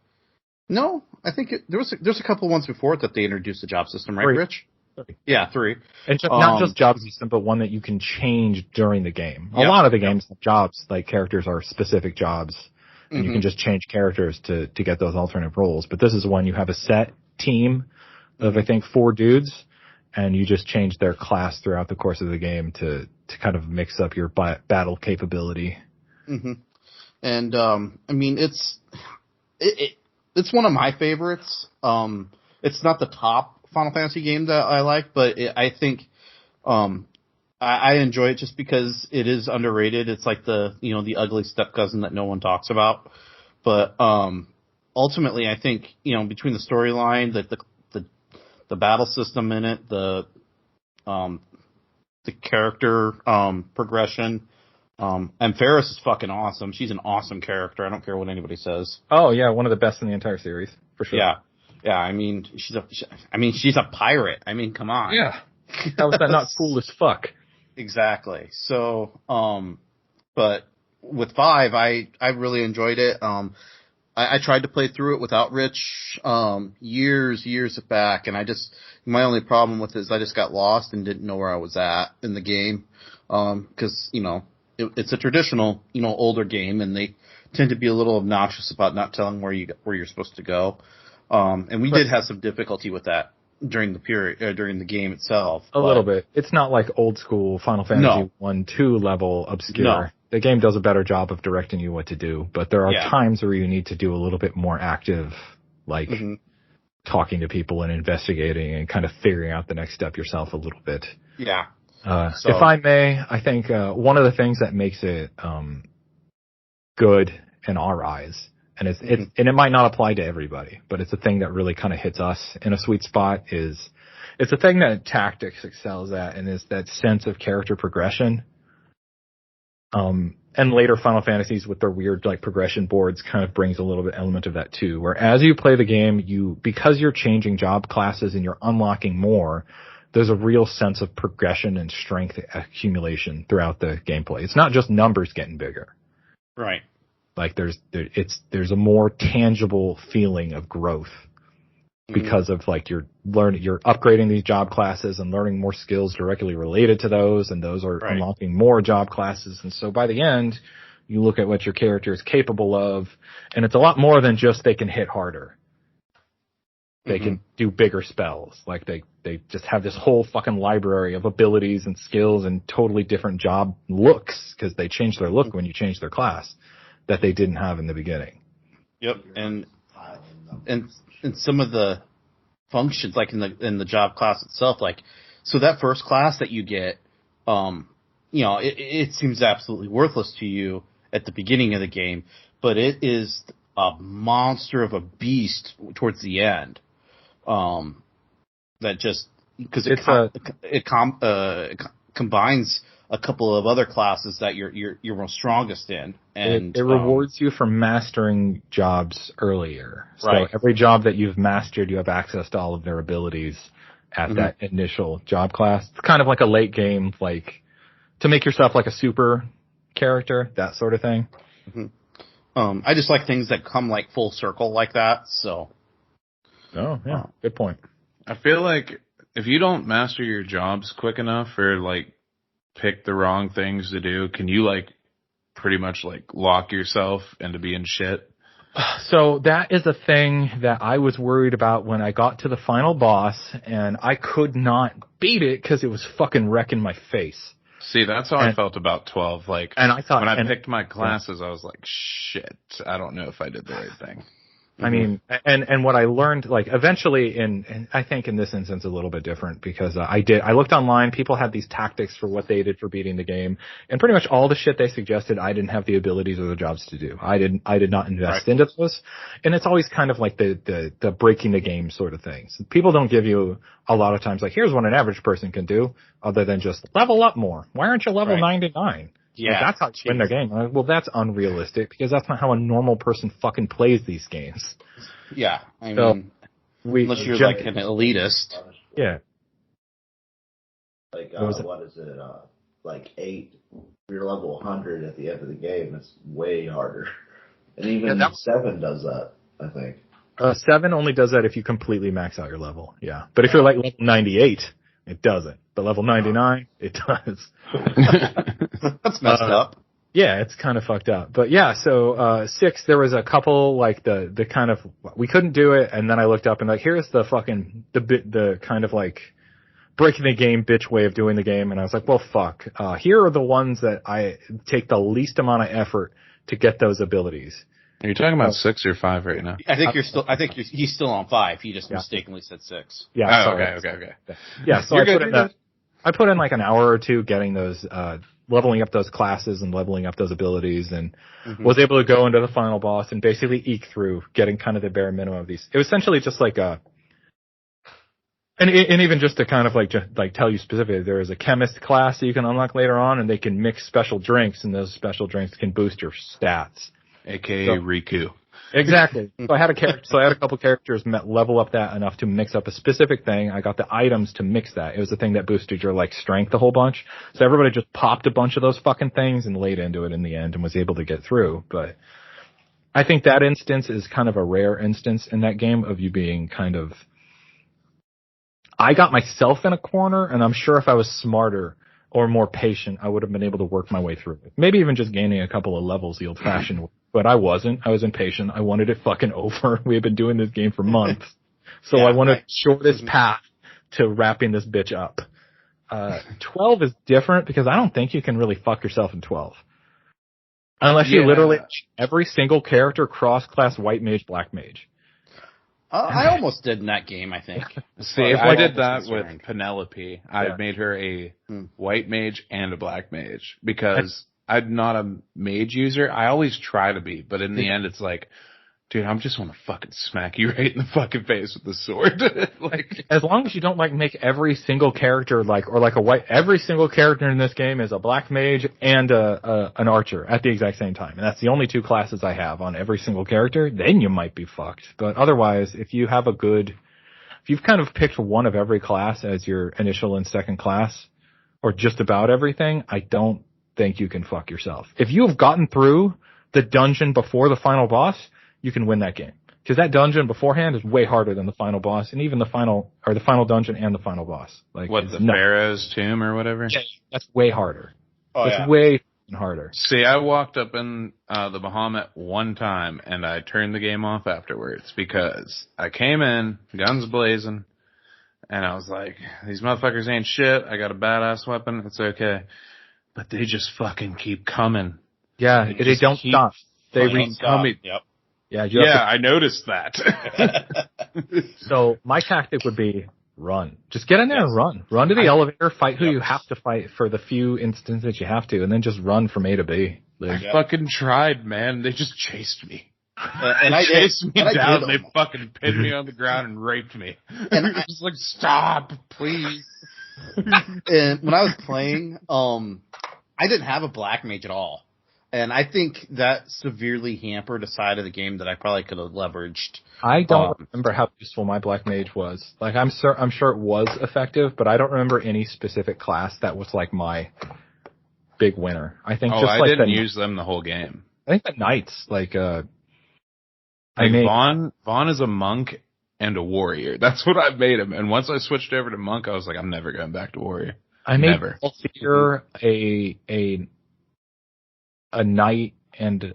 C: No, I think there's a couple ones before it that they introduced the job system, right,
B: 3.
C: Rich? 3. Yeah, 3.
B: And not just job system, but one that you can change during the game. A lot of the games have jobs, like characters are specific jobs, and you can just change characters to get those alternate roles. But this is one you have a set team of, I think, 4 dudes, and you just change their class throughout the course of the game to kind of mix up your battle capability.
C: Mm-hmm. And, I mean, it's one of my favorites. It's not the top Final Fantasy game that I like, but I think I enjoy it just because it is underrated. It's like the ugly step cousin that no one talks about. But ultimately, I think between the storyline, the battle system in it, the character progression, and Ferris is fucking awesome. She's an awesome character. I don't care what anybody says.
B: Oh yeah, one of the best in the entire series for sure.
C: Yeah, I mean, she's a pirate. I mean, come on.
B: Yeah. How is that not cool as fuck?
C: Exactly. So, but with 5, I really enjoyed it. I tried to play through it without Rich, years back, and my only problem with it is I just got lost and didn't know where I was at in the game. 'Cause, it's a traditional, older game, and they tend to be a little obnoxious about not telling where you're supposed to go. And we did have some difficulty with that during the game itself.
B: A little bit. It's not like old school Final Fantasy 1-2 level obscure.
C: No.
B: The game does a better job of directing you what to do, but there are times where you need to do a little bit more active, like talking to people and investigating and kind of figuring out the next step yourself a little bit.
C: Yeah.
B: If I may, I think one of the things that makes it good in our eyes, and it might not apply to everybody, but it's a thing that really kind of hits us in a sweet spot, it's a thing that Tactics excels at, and is that sense of character progression. And later Final Fantasies with their weird like progression boards kind of brings a little bit element of that too, where as you play the game, because you're changing job classes and you're unlocking more, there's a real sense of progression and strength accumulation throughout the gameplay. It's not just numbers getting bigger.
C: Right.
B: Like there's a more tangible feeling of growth because of like you're upgrading these job classes and learning more skills directly related to those, and those are unlocking more job classes. And so by the end, you look at what your character is capable of, and it's a lot more than just they can hit harder. They can do bigger spells. Like they just have this whole fucking library of abilities and skills and totally different job looks, because they change their look when you change their class, that they didn't have in the beginning. Yep. And some of the functions, like in the job class itself, like, so that first class that you get, it seems absolutely worthless to you at the beginning of the game, but it is a monster of a beast towards the end. That just, because it combines a couple of other classes that you're most strongest in, and it rewards you for mastering jobs earlier. So every job that you've mastered, you have access to all of their abilities at that initial job class. It's kind of like a late game, like to make yourself like a super character, that sort of thing. I just like things that come like full circle like that. So. Oh yeah, good point.
A: I feel like if you don't master your jobs quick enough, or like pick the wrong things to do, can you like pretty much like lock yourself into being shit?
B: So that is a thing that I was worried about when I got to the final boss, and I could not beat it because it was fucking wrecking my face.
A: See, that's how I felt about 12. Like,
B: and I thought
A: when I picked my classes, I was like, shit, I don't know if I did the right thing.
B: I mean, and what I learned, like, eventually and I think in this instance a little bit different because I looked online, people had these tactics for what they did for beating the game, and pretty much all the shit they suggested I didn't have the abilities or the jobs to do. I did not invest into those. And it's always kind of like the breaking the game sort of things. People don't give you a lot of times like, here's what an average person can do other than just level up more. Why aren't you level 99? Yeah, like, that's how you win the game. Like, well, that's unrealistic because that's not how a normal person fucking plays these games.
C: Yeah, I mean, unless you're like an elitist.
B: Yeah.
D: Like, what is it? Like 8. If you're level 100 at the end of the game, it's way harder. And even 7 does that, I think.
B: 7 only does that if you completely max out your level. Yeah, but if you're like level 98, it doesn't. But level 99, it does.
C: That's messed up.
B: Yeah, it's kind of fucked up. But yeah, so 6, there was a couple like the kind of we couldn't do it, and then I looked up and like here's the fucking the kind of like breaking the game bitch way of doing the game, and I was like, well, fuck. Here are the ones that I take the least amount of effort to get those abilities.
A: Are you talking about 6 or 5 right now?
C: I think he's still on 5. He just mistakenly said 6.
B: Yeah.
A: Oh, okay.
B: Yeah. So I put in like an hour or two getting those, leveling up those classes and leveling up those abilities, and was able to go into the final boss and basically eke through getting kind of the bare minimum of these. It was essentially just like and even just to kind of like tell you specifically, there is a chemist class that you can unlock later on, and they can mix special drinks, and those special drinks can boost your stats.
A: AKA Riku.
B: Exactly. So I had a couple characters level up that enough to mix up a specific thing. I got the items to mix that. It was the thing that boosted your like strength a whole bunch. So everybody just popped a bunch of those fucking things and laid into it in the end and was able to get through. But I think that instance is kind of a rare instance in that game of you being kind of, I got myself in a corner, and I'm sure if I was smarter or more patient, I would have been able to work my way through it. Maybe even just gaining a couple of levels the old-fashioned way. But I wasn't. I was impatient. I wanted it fucking over. We had been doing this game for months. So I wanted the shortest path to wrapping this bitch up. 12 is different because I don't think you can really fuck yourself in 12. Unless you literally every single character cross-class white mage, black mage.
C: I almost did in that game, I think.
A: See, if I did that with Penelope, I made her a white mage and a black mage because I'm not a mage user. I always try to be, but in the end, it's like, dude, I just want to fucking smack you right in the fucking face with the sword. Like,
B: as long as you don't like make every single character every single character in this game is a black mage and an archer at the exact same time. And that's the only 2 classes I have on every single character. Then you might be fucked. But otherwise, if you've kind of picked one of every class as your initial and second class, or just about everything, I don't think you can fuck yourself. If you have gotten through the dungeon before the final boss, you can win that game. Because that dungeon beforehand is way harder than the final boss, and even the final dungeon and the final boss. Like,
A: what, the Pharaoh's tomb or whatever?
B: Yeah, that's way harder. It's way harder.
A: See, I walked up in the Bahamut one time, and I turned the game off afterwards because I came in, guns blazing, and I was like, these motherfuckers ain't shit. I got a badass weapon. It's okay. But they just fucking keep coming.
B: Yeah, they don't stop. They
C: stop. Yep.
B: Yeah,
A: I noticed that.
B: So my tactic would be run. Just get in there and run. Run to the elevator, fight who you have to fight for the few instances you have to, and then just run from A to B.
A: I fucking tried, man. They just chased me.
C: And I
A: chased me down. They fucking pinned me on the ground and raped me. And I was like, stop, please.
C: And when I was playing, I didn't have a black mage at all. And I think that severely hampered a side of the game that I probably could have leveraged.
B: I don't remember how useful my black mage was. Like, I'm sure it was effective, but I don't remember any specific class that was like my big winner. I think
A: I didn't use them the whole game.
B: I think the knights, Vaughn
A: is a monk and a warrior. That's what I made him. And once I switched over to monk, I was like, I'm never going back to warrior.
B: I made Balthier a knight, and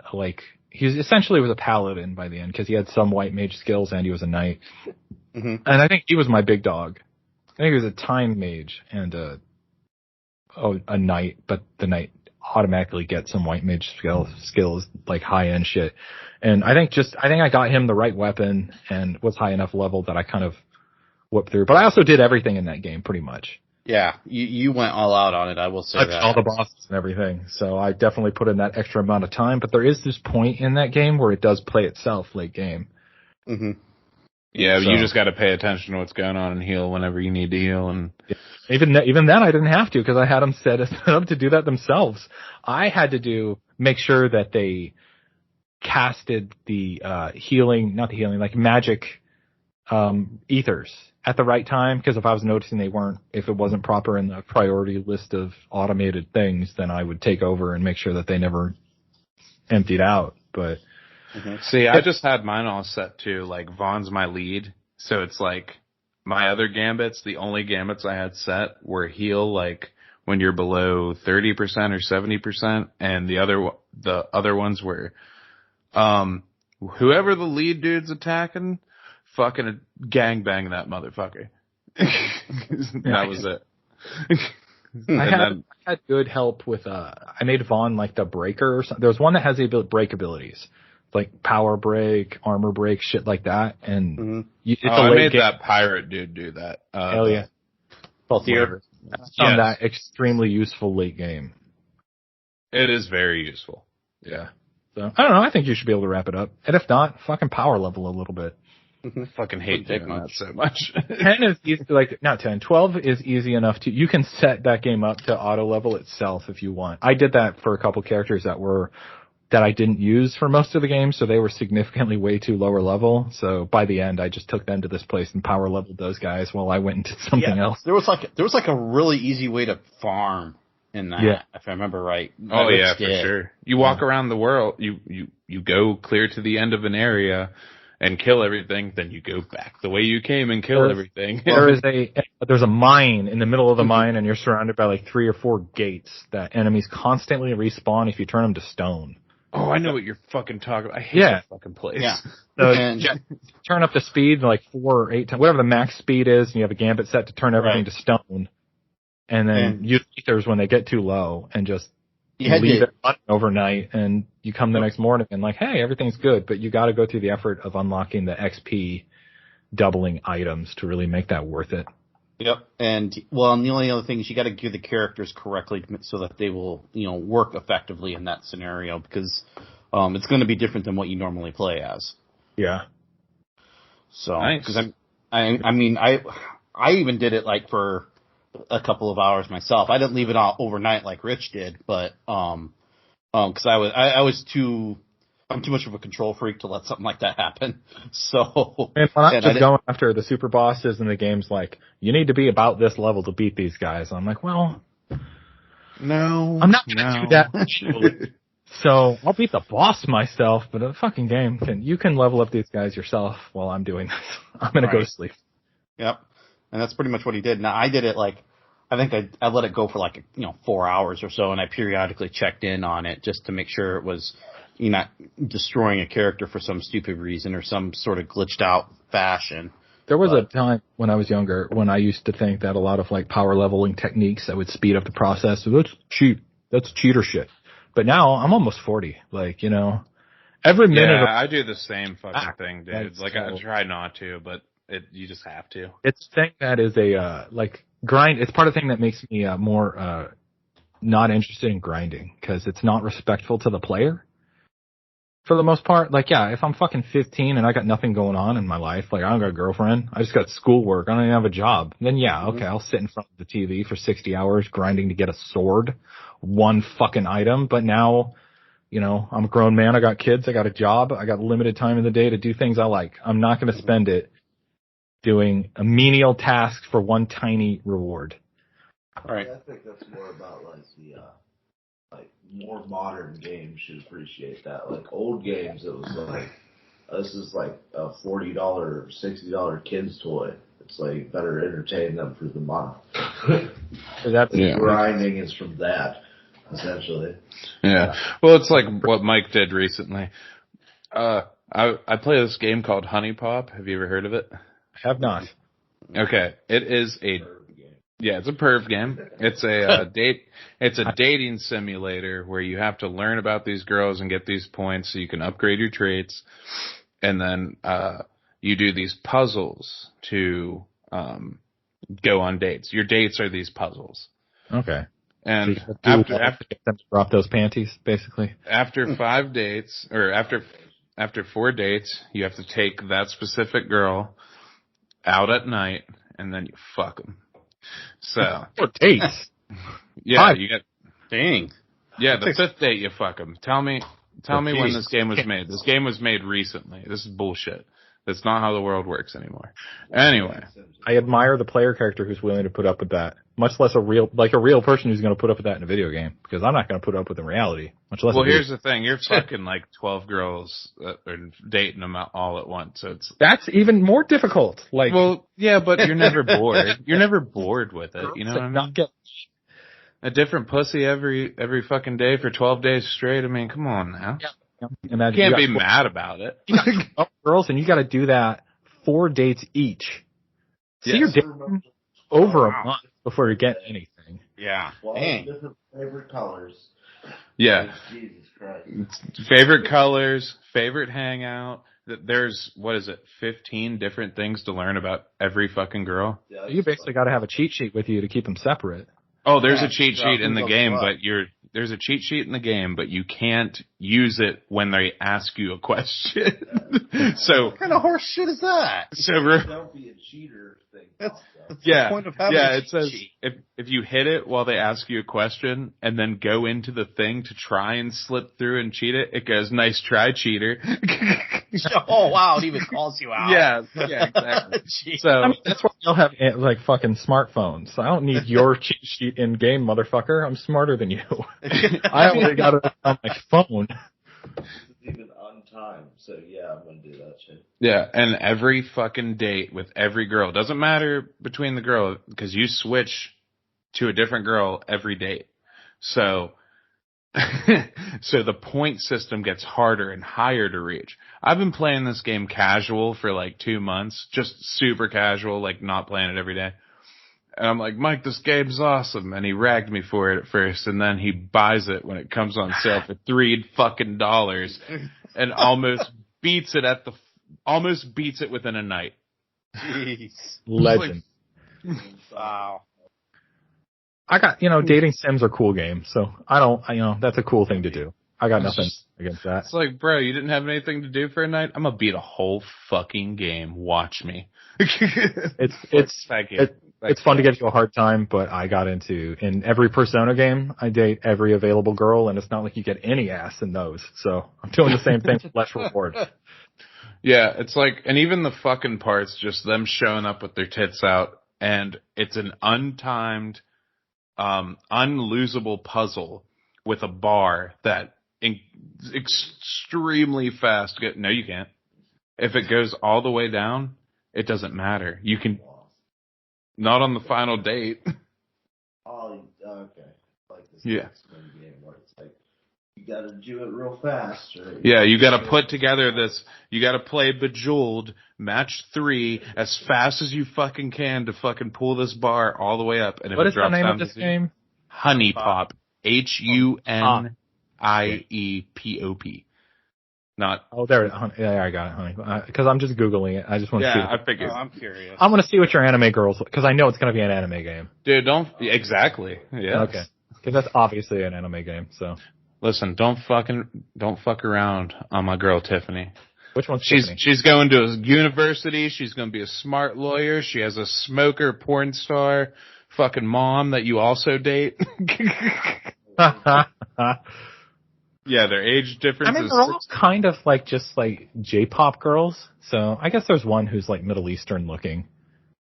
B: he was a paladin by the end because he had some white mage skills and he was a knight. And I think he was my big dog. I think he was a time mage and a knight, but the knight automatically get some white mage skills like high end shit. And I think I got him the right weapon and was high enough level that I kind of whooped through. But I also did everything in that game pretty much.
C: Yeah, you went all out on it, I will say that.
B: All the bosses and everything. So I definitely put in that extra amount of time. But there is this point in that game where it does play itself late game.
C: Mm-hmm.
A: Yeah, so, you just got to pay attention to what's going on and heal whenever you need to heal. And
B: even then, I didn't have to because I had them set up to do that themselves. I had to make sure that they casted the like magic ethers at the right time, because if I was noticing if it wasn't proper in the priority list of automated things, then I would take over and make sure that they never emptied out. But
A: see, I just had mine all set too. Like Vaughn's my lead, so it's like my other gambits. The only gambits I had set were heal, like when you're below 30% or 70%, and the other ones were whoever the lead dude's attacking, fucking gangbang that motherfucker. That was it.
B: I had good help with I made Vaughn like the breaker or something. There was one that has the break abilities, like power break, armor break, shit like that. And
A: I made that pirate dude do that.
B: Hell yeah.
C: Both here.
B: I found that extremely useful late game.
A: It is very useful.
B: Yeah. So I don't know, I think you should be able to wrap it up. And if not, fucking power level a little bit.
A: Fucking hate doing that so much.
B: 10 is easy, not 10, 12 is easy enough you can set that game up to auto level itself if you want. I did that for a couple characters that I didn't use for most of the game, so they were significantly way too lower level. So by the end, I just took them to this place and power leveled those guys while I went and did something else.
C: There was like a really easy way to farm in that, if I remember right.
A: Oh yeah, for sure. You walk around the world, you go clear to the end of an area and kill everything, then you go back the way you came and kill everything.
B: There's a mine in the middle of the mine, and you're surrounded by like 3 or 4 gates that enemies constantly respawn if you turn them to stone.
A: Oh, I know what you're fucking talking about. I hate that fucking place.
C: Yeah.
B: So turn up the speed like 4 or 8 times, whatever the max speed is, and you have a gambit set to turn everything to stone. And then use ethers when they get too low, and just leave it overnight, and you come the next morning and like, hey, everything's good, but you got to go through the effort of unlocking the XP doubling items to really make that worth it.
C: Yep. And the only other thing is you got to gear the characters correctly so that they will, work effectively in that scenario, because it's going to be different than what you normally play as.
B: Yeah.
C: So, because I even did it like for a couple of hours myself. I didn't leave it all overnight like Rich did, but because I'm too much of a control freak to let something like that happen. So
B: and when I'm just going after the super bosses and the game's like, you need to be about this level to beat these guys. I'm like, well,
A: no,
B: I'm not gonna do that. So I'll beat the boss myself, but a fucking game you can level up these guys yourself while I'm doing this. I'm gonna go to sleep.
C: Yep. And that's pretty much what he did. Now I did it I think I let it go for 4 hours or so, and I periodically checked in on it just to make sure it was not destroying a character for some stupid reason or some sort of glitched out fashion.
B: There was a time when I was younger when I used to think that a lot of power leveling techniques that would speed up the process, that's cheater shit. But now I'm almost 40. Every minute.
A: Yeah, I do the same fucking thing, dude. I try not to, but you just have to.
B: It's a thing that is a grind. It's part of the thing that makes me more not interested in grinding, because it's not respectful to the player. For the most part, if I'm fucking 15 and I got nothing going on in my life, I don't got a girlfriend, I just got schoolwork, I don't even have a job, then okay, I'll sit in front of the TV for 60 hours grinding to get a sword, one fucking item. But now, I'm a grown man, I got kids, I got a job, I got limited time in the day to do things I like. I'm not going to spend it doing a menial task for one tiny reward.
C: All right.
D: I think that's more about the more modern games should appreciate that. Old games, it was this is a $40, $60 kid's toy. It's better entertain them for the month. Grinding is from that, essentially.
A: Yeah. Well, it's like what Mike did recently. I play this game called Honey Pop. Have you ever heard of it?
B: I have not.
A: Okay. It is a Yeah, it's a perv game. It's a It's a dating simulator where you have to learn about these girls and get these points so you can upgrade your traits, and then you do these puzzles to go on dates. Your dates are these puzzles.
B: Okay.
A: And
B: So
A: after
B: get them to drop those panties, basically.
A: after 5 dates, or after 4 dates, you have to take that specific girl out at night, and then you fuck them. So
B: 4 dates.
A: yeah,
B: 5.
A: you get
C: Dang.
A: yeah the 5th date you fuck them. Tell me when
C: jeez.
A: this game was made. This game was made recently. This is bullshit. That's not how the world works anymore. Anyway,
B: I admire the player character who's willing to put up with that. Much less a real person who's going to put up with that in a video game. Because I'm not going to put up with it in reality. Much less.
A: well, here's the thing: you're fucking like 12 girls and dating them all at once. So it's
B: that's even more difficult. Like,
A: well, yeah, but you're never bored. You're never bored with it. You know what I mean?
B: not get.
A: A different pussy every fucking day for 12 days straight. I mean, come on now.
B: Yeah.
A: You
B: Imagine
A: can't be
B: got
A: mad about it.
B: you got 12 girls, and you got to do that 4 dates each. So
A: Yes.
B: you're dating over a month before you get anything.
C: Yeah.
D: 12
C: Dang.
D: different favorite colors.
A: Yeah.
D: Jesus Christ.
A: Favorite colors, favorite hangout. There's, 15 different things to learn about every fucking girl?
D: Yeah,
B: You basically got to have a cheat sheet with you to keep them separate.
A: Oh, there's
C: Yeah,
A: a cheat
C: so
A: sheet in the
C: who's
A: game,
C: up
A: but there's a cheat sheet in the game, but you can't use it when they ask you a question. So,
C: What kind of horse shit is that?
D: Don't be a cheater thing.
C: That's the
A: yeah,
C: point of having
A: yeah,
C: a
A: it says
C: cheat.
A: if you hit it while they ask you a question and then go into the thing to try and slip through and cheat it, it goes, "Nice try, cheater."
C: Oh wow, it even calls you out.
A: Yeah, exactly.
C: Jeez.
A: So
B: I mean, that's why they'll have like fucking smartphones. I don't need your cheat sheet in game, motherfucker. I'm smarter than you. I only got it on my phone.
D: This is even on time, so yeah, I'm gonna do that shit.
A: yeah, and every fucking date with every girl, doesn't matter between the girl, because you switch to a different girl every date. So, so the point system gets harder and higher to reach. I've been playing this game casual for like 2 months, just super casual, like not playing it every day. And I'm like, "Mike, this game's awesome." And he ragged me for it at first, and then he buys it when it comes on sale for $3 and almost beats it within a night.
C: Jeez.
B: Legend.
C: Wow.
B: I got, dating sims are cool games, so that's a cool thing to do. I got nothing against that.
A: It's like, bro, you didn't have anything to do for a night? I'm gonna beat a whole fucking game. Watch me.
B: It's fun to get you a hard time, but I got in every Persona game, I date every available girl, and it's not like you get any ass in those. So I'm doing the same thing with less reward.
A: Yeah, it's like, and even the fucking parts, just them showing up with their tits out, and it's an untimed, unlosable puzzle with a bar that extremely fast. No, you can't. If it goes all the way down, it doesn't matter. You can, not on the final date.
D: Oh, okay. Like this
A: Yeah.
D: X-Men game where it's like, you gotta do it real fast, right?
A: Yeah, you gotta put together you gotta play Bejeweled, match 3, as fast as you fucking can to fucking pull this bar all the way up. And if
B: What
A: it
B: is the
A: drops
B: name
A: down
B: of this
A: to
B: game?
A: Honey Pop. HUNIEPOP. Not.
B: Oh, there. Yeah, I got it, honey. Because I'm just Googling it. I just want to see.
A: Yeah, I figured.
C: Oh, I'm curious.
B: I'm going to see what your anime girls, because I know it's going to be an anime game.
A: Dude, exactly. Yeah.
B: Okay. Because that's obviously an anime game, so.
A: Listen, don't fuck around on my girl Tiffany.
B: Which one's Tiffany?
A: She's going to a university. She's going to be a smart lawyer. She has a smoker porn star fucking mom that you also date. Yeah, their age difference
B: I mean,
A: is
B: they're all kind of just like J-pop girls. So I guess there's one who's like Middle Eastern looking.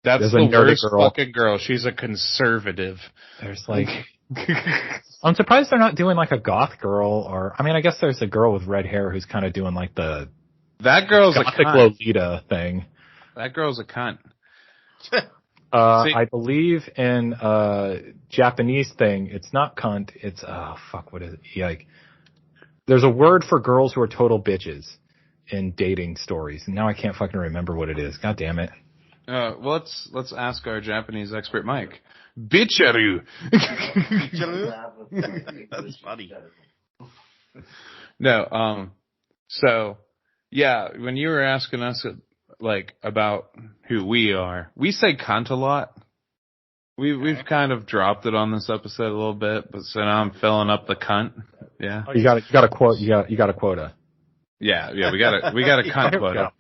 A: That's
B: There's
A: the
B: a nerdy
A: worst
B: girl.
A: fucking girl. She's a conservative.
B: There's I'm surprised they're not doing like a goth girl, or I mean, I guess there's a girl with red hair who's kind of doing like the
A: That girl's a
B: gothic
A: cunt.
B: Lolita thing.
A: That girl's a cunt. See-
B: I believe in Japanese thing, it's not cunt. It's what is it? Like, there's a word for girls who are total bitches in dating stories, and now I can't fucking remember what it is. God damn it!
A: Well, let's ask our Japanese expert, Mike. Bicharu.
C: That's funny.
A: No, so yeah, when you were asking us like about who we are, we say cunt a lot. We've kind of dropped it on this episode a little bit, but so now I'm filling up the cunt. Yeah.
B: Oh, you got a quote. You got a quota.
A: Yeah, we got a cunt quota.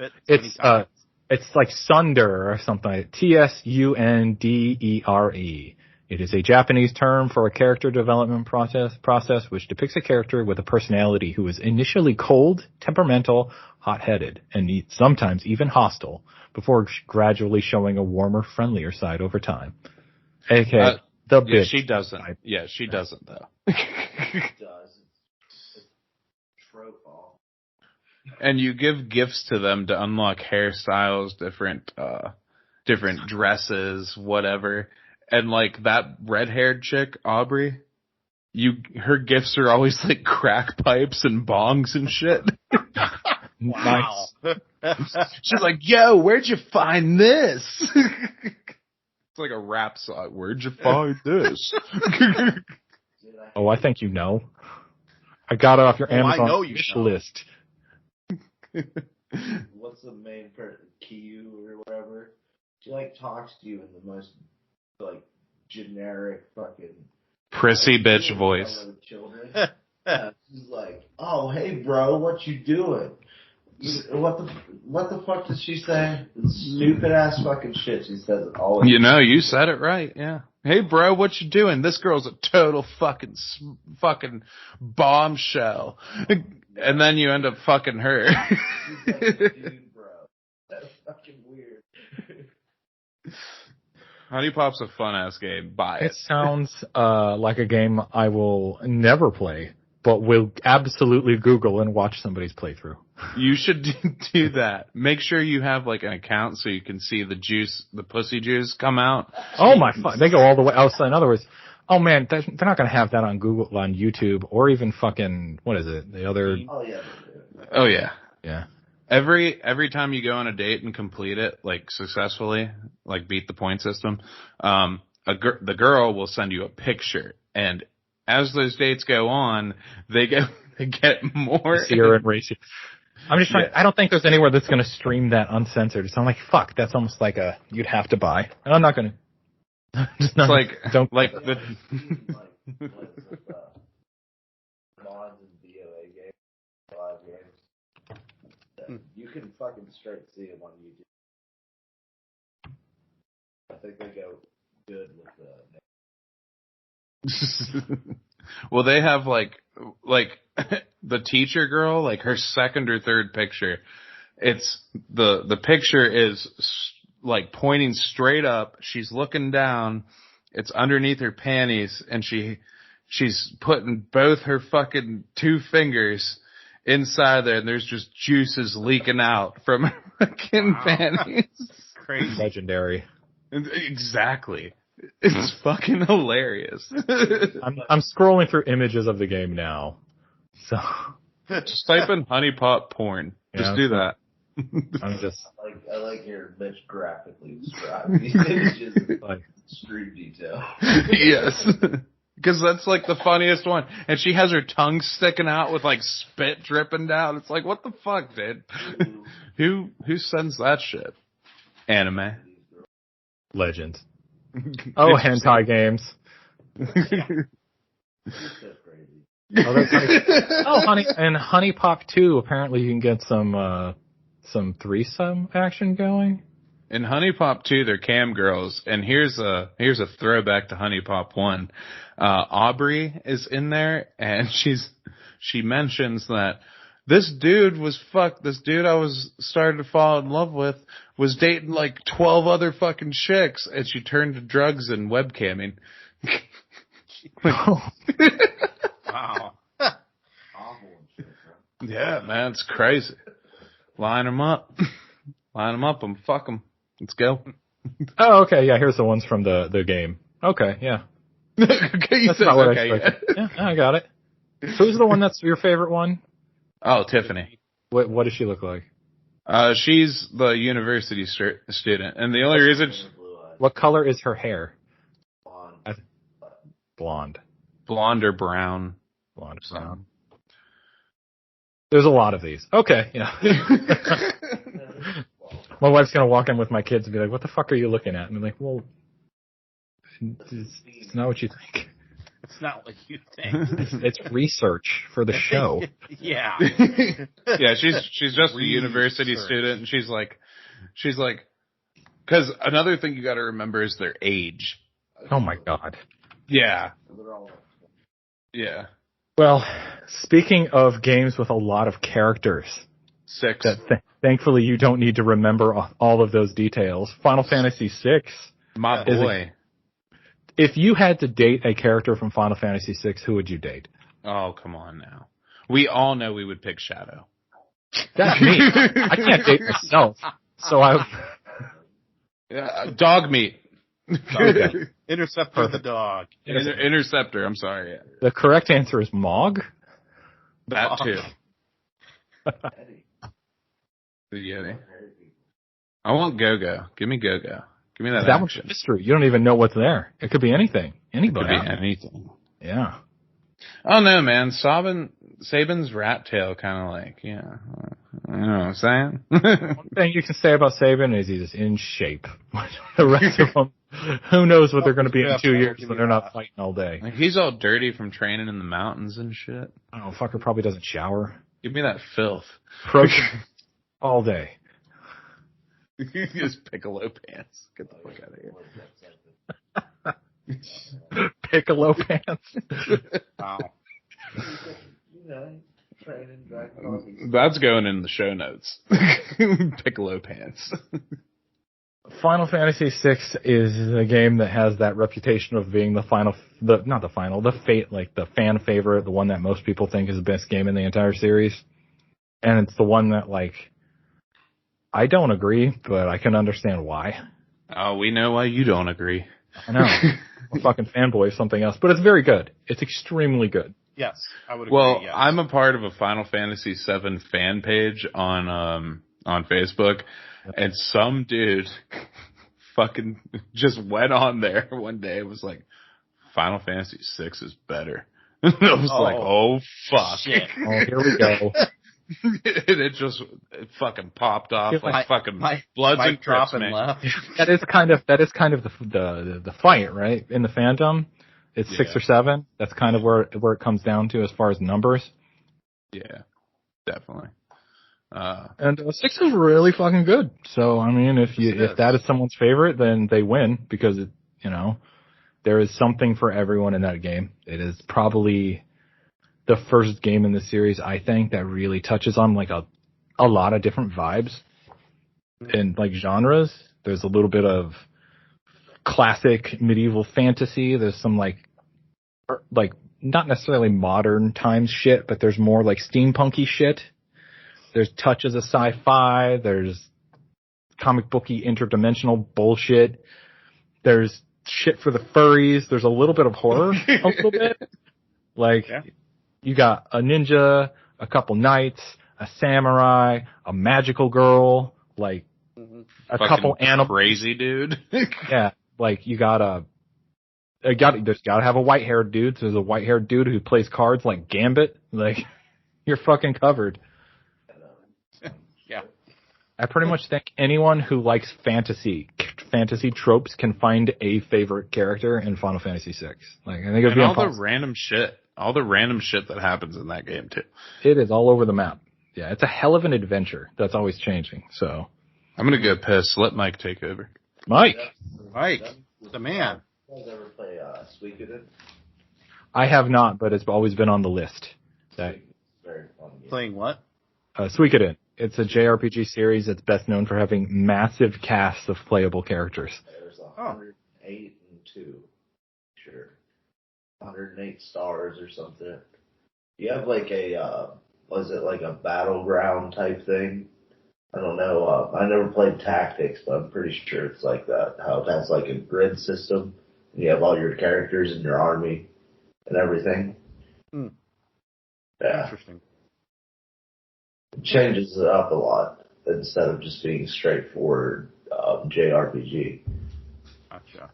B: It's like sunder or something like Tsundere. It is a Japanese term for a character development process which depicts a character with a personality who is initially cold, temperamental, hot-headed, and sometimes even hostile, before gradually showing a warmer, friendlier side over time. Okay, the bitch.
A: She doesn't. Yeah, she doesn't though.
D: It does. It's trope all.
A: And you give gifts to them to unlock hairstyles, different dresses, whatever. And like that red-haired chick, Aubrey, her gifts are always like crack pipes and bongs and shit.
B: Nice.
A: She's like, "Yo, where'd you find this?" It's like a rap song. "Where'd you find this?"
B: Oh, I think you know. I got it off your Amazon wish list.
D: What's the main person? Kiyu or whatever. She like talks to you in the most like generic fucking
A: prissy bitch voice.
D: Children. She's like, "Oh, hey, bro, what you doing? What the fuck did she say? Stupid ass fucking shit." She says it always.
A: You know, you said it right. Yeah. "Hey, bro, what you doing? This girl's a total fucking bombshell." And then you end up fucking her.
D: She's like, "Dude, bro, that's fucking weird."
A: Honey Pop's a fun ass game. Buy it.
B: It sounds like a game I will never play, but will absolutely Google and watch somebody's playthrough.
A: You should do that. Make sure you have like an account so you can see the pussy juice come out.
B: Oh my fuck! They go all the way outside. In other words, oh man, they're not gonna have that on YouTube, or even fucking what is it? The other.
D: Oh yeah.
A: Oh yeah.
B: Yeah.
A: Every time you go on a date and complete it like successfully, like beat the point system, the girl will send you a picture, and as those dates go on, they get more.
B: Sear and racy. I'm just trying. Yeah. I don't think there's anywhere that's going to stream that uncensored. So I'm like, fuck, that's almost like you'd have to buy, and I'm not going to.
A: Just not like don't like the.
D: Mods and DOA games, live games. You can fucking straight see them on YouTube. I think they go good with
A: Well, they have like the teacher girl, like her second or third picture. It's the picture is like pointing straight up. She's looking down. It's underneath her panties, and she's putting both her fucking two fingers inside there, and there's just juices leaking out from her fucking panties.
B: Crazy. Legendary.
A: Exactly. It's fucking hilarious.
B: I'm scrolling through images of the game now. So
A: just type in honey pot porn. Just do that.
D: I like your bitch graphically describe these images in extreme detail.
A: Yes. Because that's like the funniest one. And she has her tongue sticking out with like spit dripping down. It's like, what the fuck, dude? Who sends that shit? Anime.
B: Legends. Oh, hentai games. Oh, that's funny. Oh, honey, and Honey Pop 2, apparently you can get some threesome action going.
A: In Honey Pop 2, they're cam girls, and here's a throwback to Honey Pop 1. Aubrey is in there, and she mentions that this dude I was starting to fall in love with was dating like 12 other fucking chicks, and she turned to drugs and webcamming.
C: Wow.
A: Yeah, man, it's crazy. Line them up and fuck them. Let's go.
B: Oh, okay, yeah, here's the ones from the game. Okay, yeah.
A: Okay,
B: that's not what I expected. Yeah, I got it. Who's the one that's your favorite one?
A: Oh, Tiffany.
B: What does she look like?
A: She's the university student, and the only reason
B: What color is her hair?
D: Blonde.
B: Blonde.
A: Blonde or brown.
B: Blonde. Brown. There's a lot of these. Okay, yeah. My wife's gonna walk in with my kids and be like, "What the fuck are you looking at?" And I'm like, "Well, it's not what you think.
C: It's not what you think.
B: It's research for the show."
C: Yeah.
A: Yeah, she's just a university student, and she's like, because another thing you got to remember is their age.
B: Oh my god.
A: Yeah. Yeah.
B: Well, speaking of games with a lot of characters,
A: 6.
B: thankfully you don't need to remember all of those details. Final Fantasy VI.
A: My boy.
B: If you had to date a character from Final Fantasy VI, who would you date?
A: Oh, come on now. We all know we would pick Shadow.
B: That's me. I can't date myself. So
A: dog meat.
B: Okay.
C: Interceptor the dog.
A: Interceptor, I'm sorry. Yeah.
B: The correct answer is Mog.
A: That too. The Yeti. I want Go-Go. Give me Go-Go. Give me that
B: That
A: action.
B: one's mystery. You don't even know what's there. It could be anything. Anybody.
A: Could be anything.
B: Yeah.
A: Oh no, man. Sabin's rat tail kind of like, yeah. You know what I'm saying?
B: One thing you can say about Sabin is he's in shape. The rest of them, who knows what they're going to be in 2 years when they're not fighting all day.
A: Like, he's all dirty from training in the mountains and shit.
B: Oh, fucker probably doesn't shower.
A: Give me that filth.
B: Protein all day.
A: His piccolo pants. Get the fuck out of here.
B: Piccolo pants.
C: Wow.
A: That's going in the show notes. Piccolo pants.
B: Final Fantasy VI is a game that has that reputation of being the fan favorite, the one that most people think is the best game in the entire series. And it's the one that, like, I don't agree, but I can understand why.
A: Oh, we know why you don't agree.
B: I know. I'm a fucking fanboy of something else, but it's very good. It's extremely good.
C: Yes, I would agree.
A: Well,
C: yes.
A: I'm a part of a Final Fantasy VII fan page on Facebook, and some dude fucking just went on there one day and was like, Final Fantasy VI is better. And I was like, oh, fuck.
C: Shit.
B: Oh, here we go.
A: And it fucking popped off like fucking Bloods and Crips, man.
C: Left.
B: That is kind of the fight, right? In the fandom, it's 6 or 7. That's kind of where it comes down to as far as numbers.
A: Yeah, definitely.
B: And 6 is really fucking good. So I mean, if that is someone's favorite, then they win because there is something for everyone in that game. It is probably the first game in the series, I think, that really touches on like a lot of different vibes and like genres. There's a little bit of classic medieval fantasy. There's some like not necessarily modern times shit, but there's more like steampunky shit. There's touches of sci-fi. There's comic booky interdimensional bullshit. There's shit for the furries. There's a little bit of horror, a little bit. Like, you got a ninja, a couple knights, a samurai, a magical girl, like a couple animals.
A: Crazy dude.
B: Yeah, like you gotta have a white-haired dude. So there's a white-haired dude who plays cards like Gambit. Like, you're fucking covered.
C: Yeah.
B: I pretty much think anyone who likes fantasy tropes can find a favorite character in Final Fantasy VI. Like, I think it'd be
A: all the random shit that happens in that game too.
B: It is all over the map. Yeah, it's a hell of an adventure that's always changing. So
A: I'm gonna go piss. Let Mike take over.
B: Mike,
C: the man.
D: You guys ever play Suikoden?
B: I have not, but it's always been on the list.
D: Very fun game.
C: Playing what?
B: Suikoden. It's a JRPG series that's best known for having massive casts of playable characters.
D: There's 108 and 2. Sure. 108 stars or something. You have like was it like a battleground type thing? I don't know. I never played Tactics, but I'm pretty sure it's like that. How it has like a grid system. And you have all your characters in your army and everything. Yeah.
C: Interesting.
D: It changes it up a lot. instead of just being straightforward JRPG.
B: Gotcha.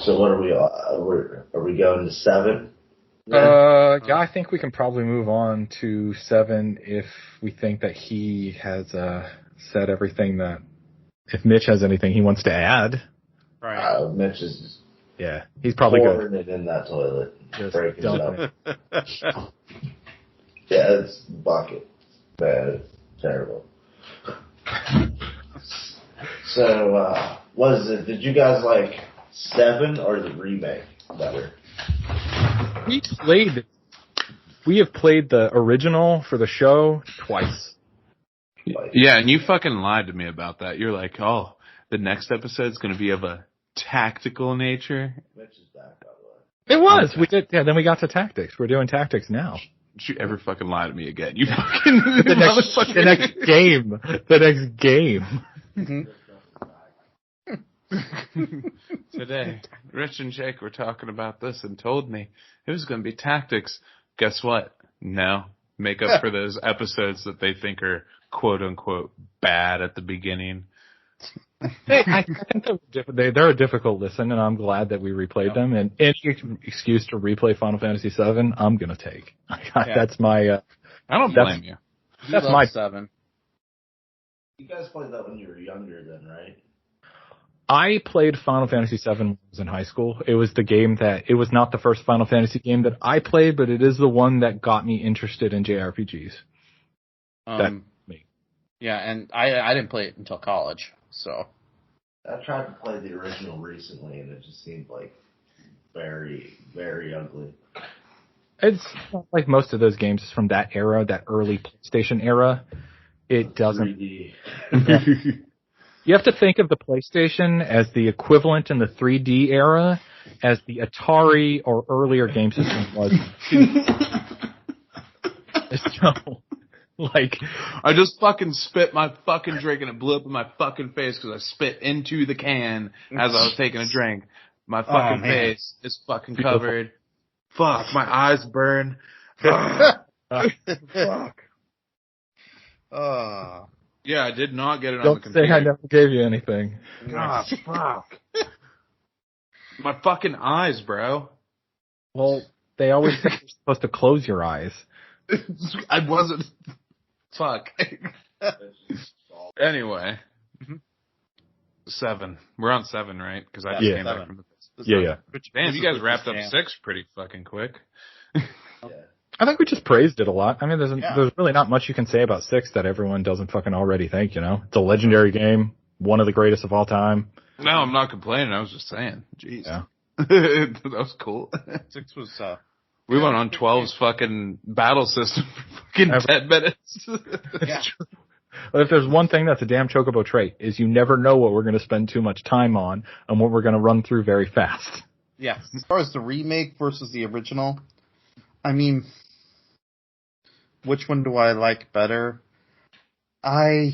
D: So what are we? Are we going to 7?
B: Yeah, I think we can probably move on to 7 if we think that he has said everything that. If Mitch has anything he wants to add.
C: Right.
D: Mitch is.
B: Yeah, he's probably
D: pouring it in that toilet,
B: Just
D: breaking it up.
B: it.
D: Yeah, it's bucket. Bad. Terrible. So, what is it? Did you guys like 7 or the remake better?
B: We have played the original for the show twice.
A: Yeah, and you fucking lied to me about that. You're like, oh, the next episode's going to be of a tactical nature.
D: Mitch is back, by the way.
B: It was. We did. Yeah. Then we got to tactics. We're doing tactics now.
A: Don't you ever fucking lie to me again? You fucking
B: The next game. The next game.
A: Today, Rich and Jake were talking about this and told me it was going to be tactics. Guess what? No. Make up for those episodes that they think are quote unquote bad at the beginning.
B: I think they're a difficult listen, and I'm glad that we replayed them. And any excuse to replay Final Fantasy VII, I'm gonna take. That's my.
A: I don't blame you.
B: That's my
C: 7.
D: You guys played that when you were younger, then, right?
B: I played Final Fantasy VII when I was in high school. It was the game it was not the first Final Fantasy game that I played, but it is the one that got me interested in JRPGs.
C: Yeah, and I didn't play it until college, so.
D: I tried to play the original recently, and it just seemed like very, very ugly.
B: It's like most of those games from that era, that early PlayStation era. It doesn't.
D: 3D.
B: Yeah. You have to think of the PlayStation as the equivalent in the 3D era as the Atari or earlier game system was. So, like,
A: I just fucking spit my fucking drink and it blew up in my fucking face because I spit into the can as I was taking a drink. My fucking face is fucking covered. Fuck, my eyes burn.
C: Fuck.
A: Yeah, I did not get it on the
B: Don't
A: computer.
B: say I never gave you anything.
A: God, fuck. My fucking eyes, bro.
B: Well, they always say you're supposed to close your eyes.
A: I wasn't. Fuck. Anyway. 7. We're on 7, right? Because I just came back from the...
B: Yeah.
A: Damn, you guys wrapped up 6 pretty fucking quick.
B: I think we just praised it a lot. I mean, there's really not much you can say about 6 that everyone doesn't fucking already think, you know? It's a legendary game, one of the greatest of all time.
A: No, I'm not complaining. I was just saying. Jeez.
B: Yeah.
A: That was cool.
C: 6 was,
A: we went on 12's fucking battle system for fucking 10 minutes.
B: Yeah. But if there's one thing that's a damn Chocobo trait, is you never know what we're going to spend too much time on and what we're going to run through very fast.
C: Yeah.
E: As far as the remake versus the original, I mean, which one do I like better? I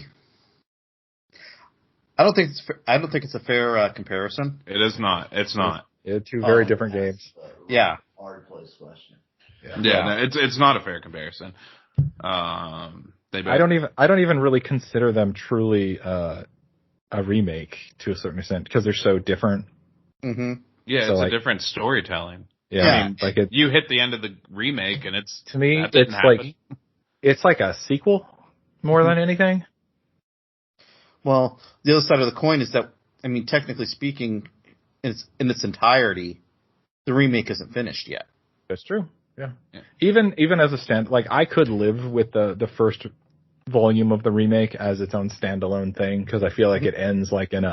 E: don't think it's a fair comparison.
A: It is not. It's not.
B: Yeah, 2 very different games.
E: Yeah.
D: Hard place question.
A: Yeah. No, it's not a fair comparison.
B: I don't even really consider them truly a remake to a certain extent because they're so different.
E: Mm-hmm.
A: Yeah,
B: So,
A: it's
B: like,
A: a different storytelling.
B: Yeah,
A: I mean,
B: like
A: you hit the end of the remake and it's
B: to me,
A: that didn't happen.
B: it's like a sequel more than anything.
E: Well, the other side of the coin is that, I mean, technically speaking, in its entirety, the remake isn't finished yet.
B: That's true. Yeah. Even as a like I could live with the first volume of the remake as its own standalone thing because I feel like it ends like in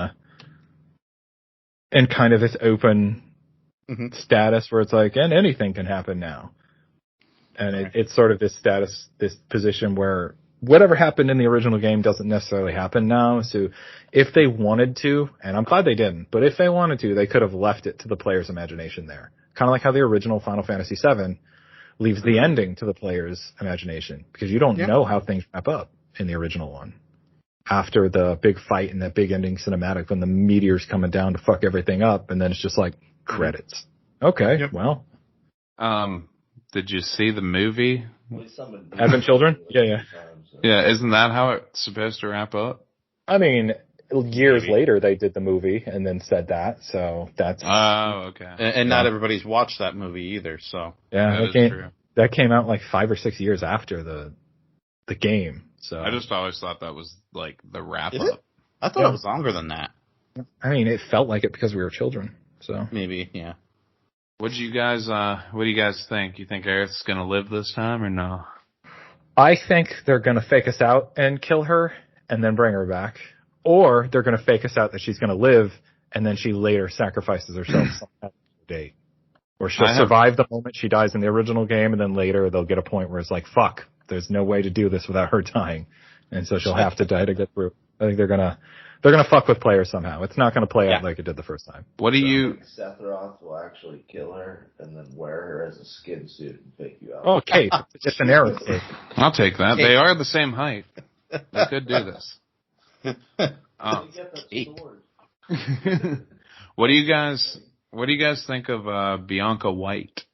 B: kind of this open status where it's like, and anything can happen now. And it's sort of this position where whatever happened in the original game doesn't necessarily happen now. So if they wanted to, and I'm glad they didn't, but if they wanted to, they could have left it to the player's imagination there. Kind of like how the original Final Fantasy VII leaves the ending to the player's imagination because you don't know how things wrap up in the original one. After the big fight and that big ending cinematic when the meteor's coming down to fuck everything up and then it's just like credits. Okay, well.
A: Did you see the movie?
B: Advent Children? Yeah.
A: Yeah, isn't that how it's supposed to wrap up?
B: I mean, years
C: Maybe.
B: later they did the movie and then said that, so that's
A: Oh, okay.
C: And not everybody's watched that movie either, so.
B: yeah,
A: That is true.
B: that came out like 5 or 6 years after the game. So
A: I just always thought that was like the wrap
C: Is it?
A: up.
C: I thought it was longer than that.
B: I mean, it felt like it because we were children. So
C: Maybe, yeah.
A: What do you guys think? You think Aerith's gonna live this time or no?
B: I think they're gonna fake us out and kill her and then bring her back, or they're gonna fake us out that she's gonna live and then she later sacrifices herself some date, or she'll survive the moment she dies in the original game, and then later they'll get a point where it's like, fuck, there's no way to do this without her dying, and so she'll have to die to get through. I think they're gonna fuck with players somehow. It's not gonna play out like it did the first time.
A: What do you?
D: Sephiroth will actually kill her and then wear her as a skin suit and pick you up.
B: Oh, cape. It's an arrow cape.
A: I'll take that. They are the same height. They could do this. What do you guys think of Bianca White?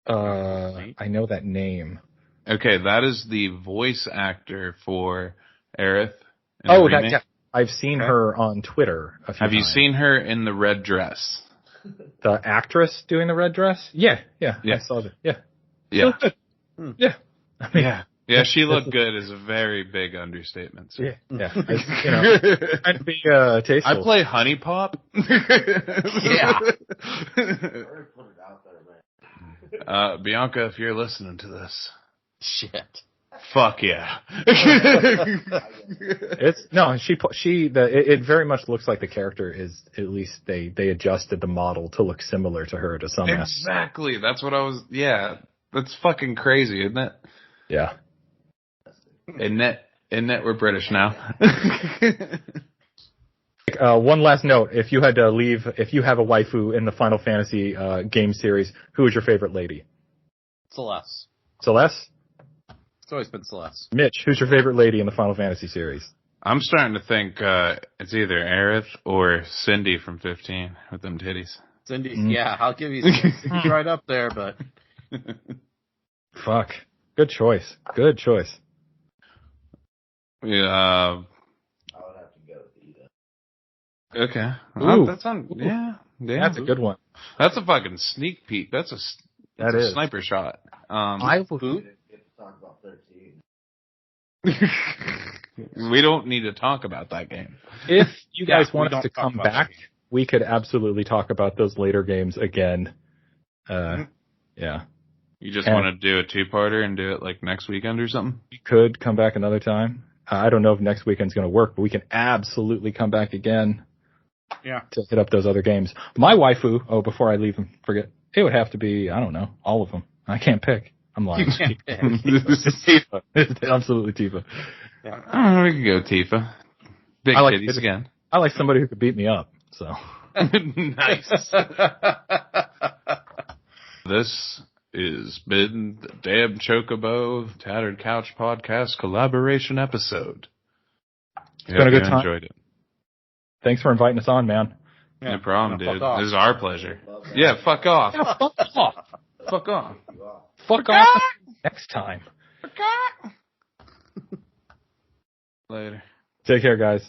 B: I know that name.
A: Okay, that is the voice actor for Aerith.
B: Oh, yeah. I've seen her on Twitter a few
A: Have you
B: times.
A: seen her in the red dress?
B: The actress doing the red dress? Yeah. I saw that. Yeah.
A: Yeah.
B: She looked good. Yeah. I mean,
A: Yeah, she looked good is a very big understatement. So.
B: Yeah. Trying to be tasteful.
A: I play Honey Pop.
C: Yeah.
A: Bianca, if you're listening to this,
C: Shit.
A: fuck yeah.
B: It very much looks like the character is, at least they adjusted the model to look similar to her to some aspect.
A: Exactly. That's what I was. Yeah, that's fucking crazy, isn't it?
B: Yeah.
A: Isn't it? We're British now.
B: One last note: if you have a waifu in the Final Fantasy game series, who is your favorite lady?
C: Celeste.
B: Celeste?
C: It's always been Celeste.
B: Mitch, who's your favorite lady in the Final Fantasy series?
A: I'm starting to think it's either Aerith or Cindy from 15 with them titties.
C: Cindy, yeah, I'll give you Cindy's right up there, but
B: Fuck. Good choice.
A: Yeah.
D: I would have to go with Ida.
A: Okay.
B: Ooh.
A: That's on. Yeah.
B: That's a good one.
A: That's a fucking sneak peek. That's a sniper shot.
B: I will.
D: We didn't get to talk about 13.
A: We don't need to talk about that game.
B: If you guys want us
C: don't
B: to
C: talk
B: come
C: about
B: back,
C: that game.
B: we could absolutely talk about those later games again. Yeah.
A: You just want to do a two-parter and do it like next weekend or something?
B: We could come back another time. I don't know if next weekend's going to work, but we can absolutely come back again.
C: Yeah.
B: To hit up those other games. My waifu, before I leave and forget, it would have to be, I don't know, all of them. I can't pick. I'm lying. It's Tifa. It's absolutely Tifa.
A: Yeah. I don't know, we can go Tifa. Big titties again.
B: I like somebody who could beat me up, so.
A: Nice. This has been the Damn Chocobo Tattered Couch Podcast collaboration episode.
B: It's been a good time.
A: Enjoyed it.
B: Thanks for inviting us on, man.
C: Yeah.
A: No problem,
C: Fuck
A: dude.
C: off.
A: This is our pleasure. Yeah, fuck off.
B: Yeah, fuck off.
A: Fuck off.
B: Fuck off next time.
A: Later.
B: Take care, guys.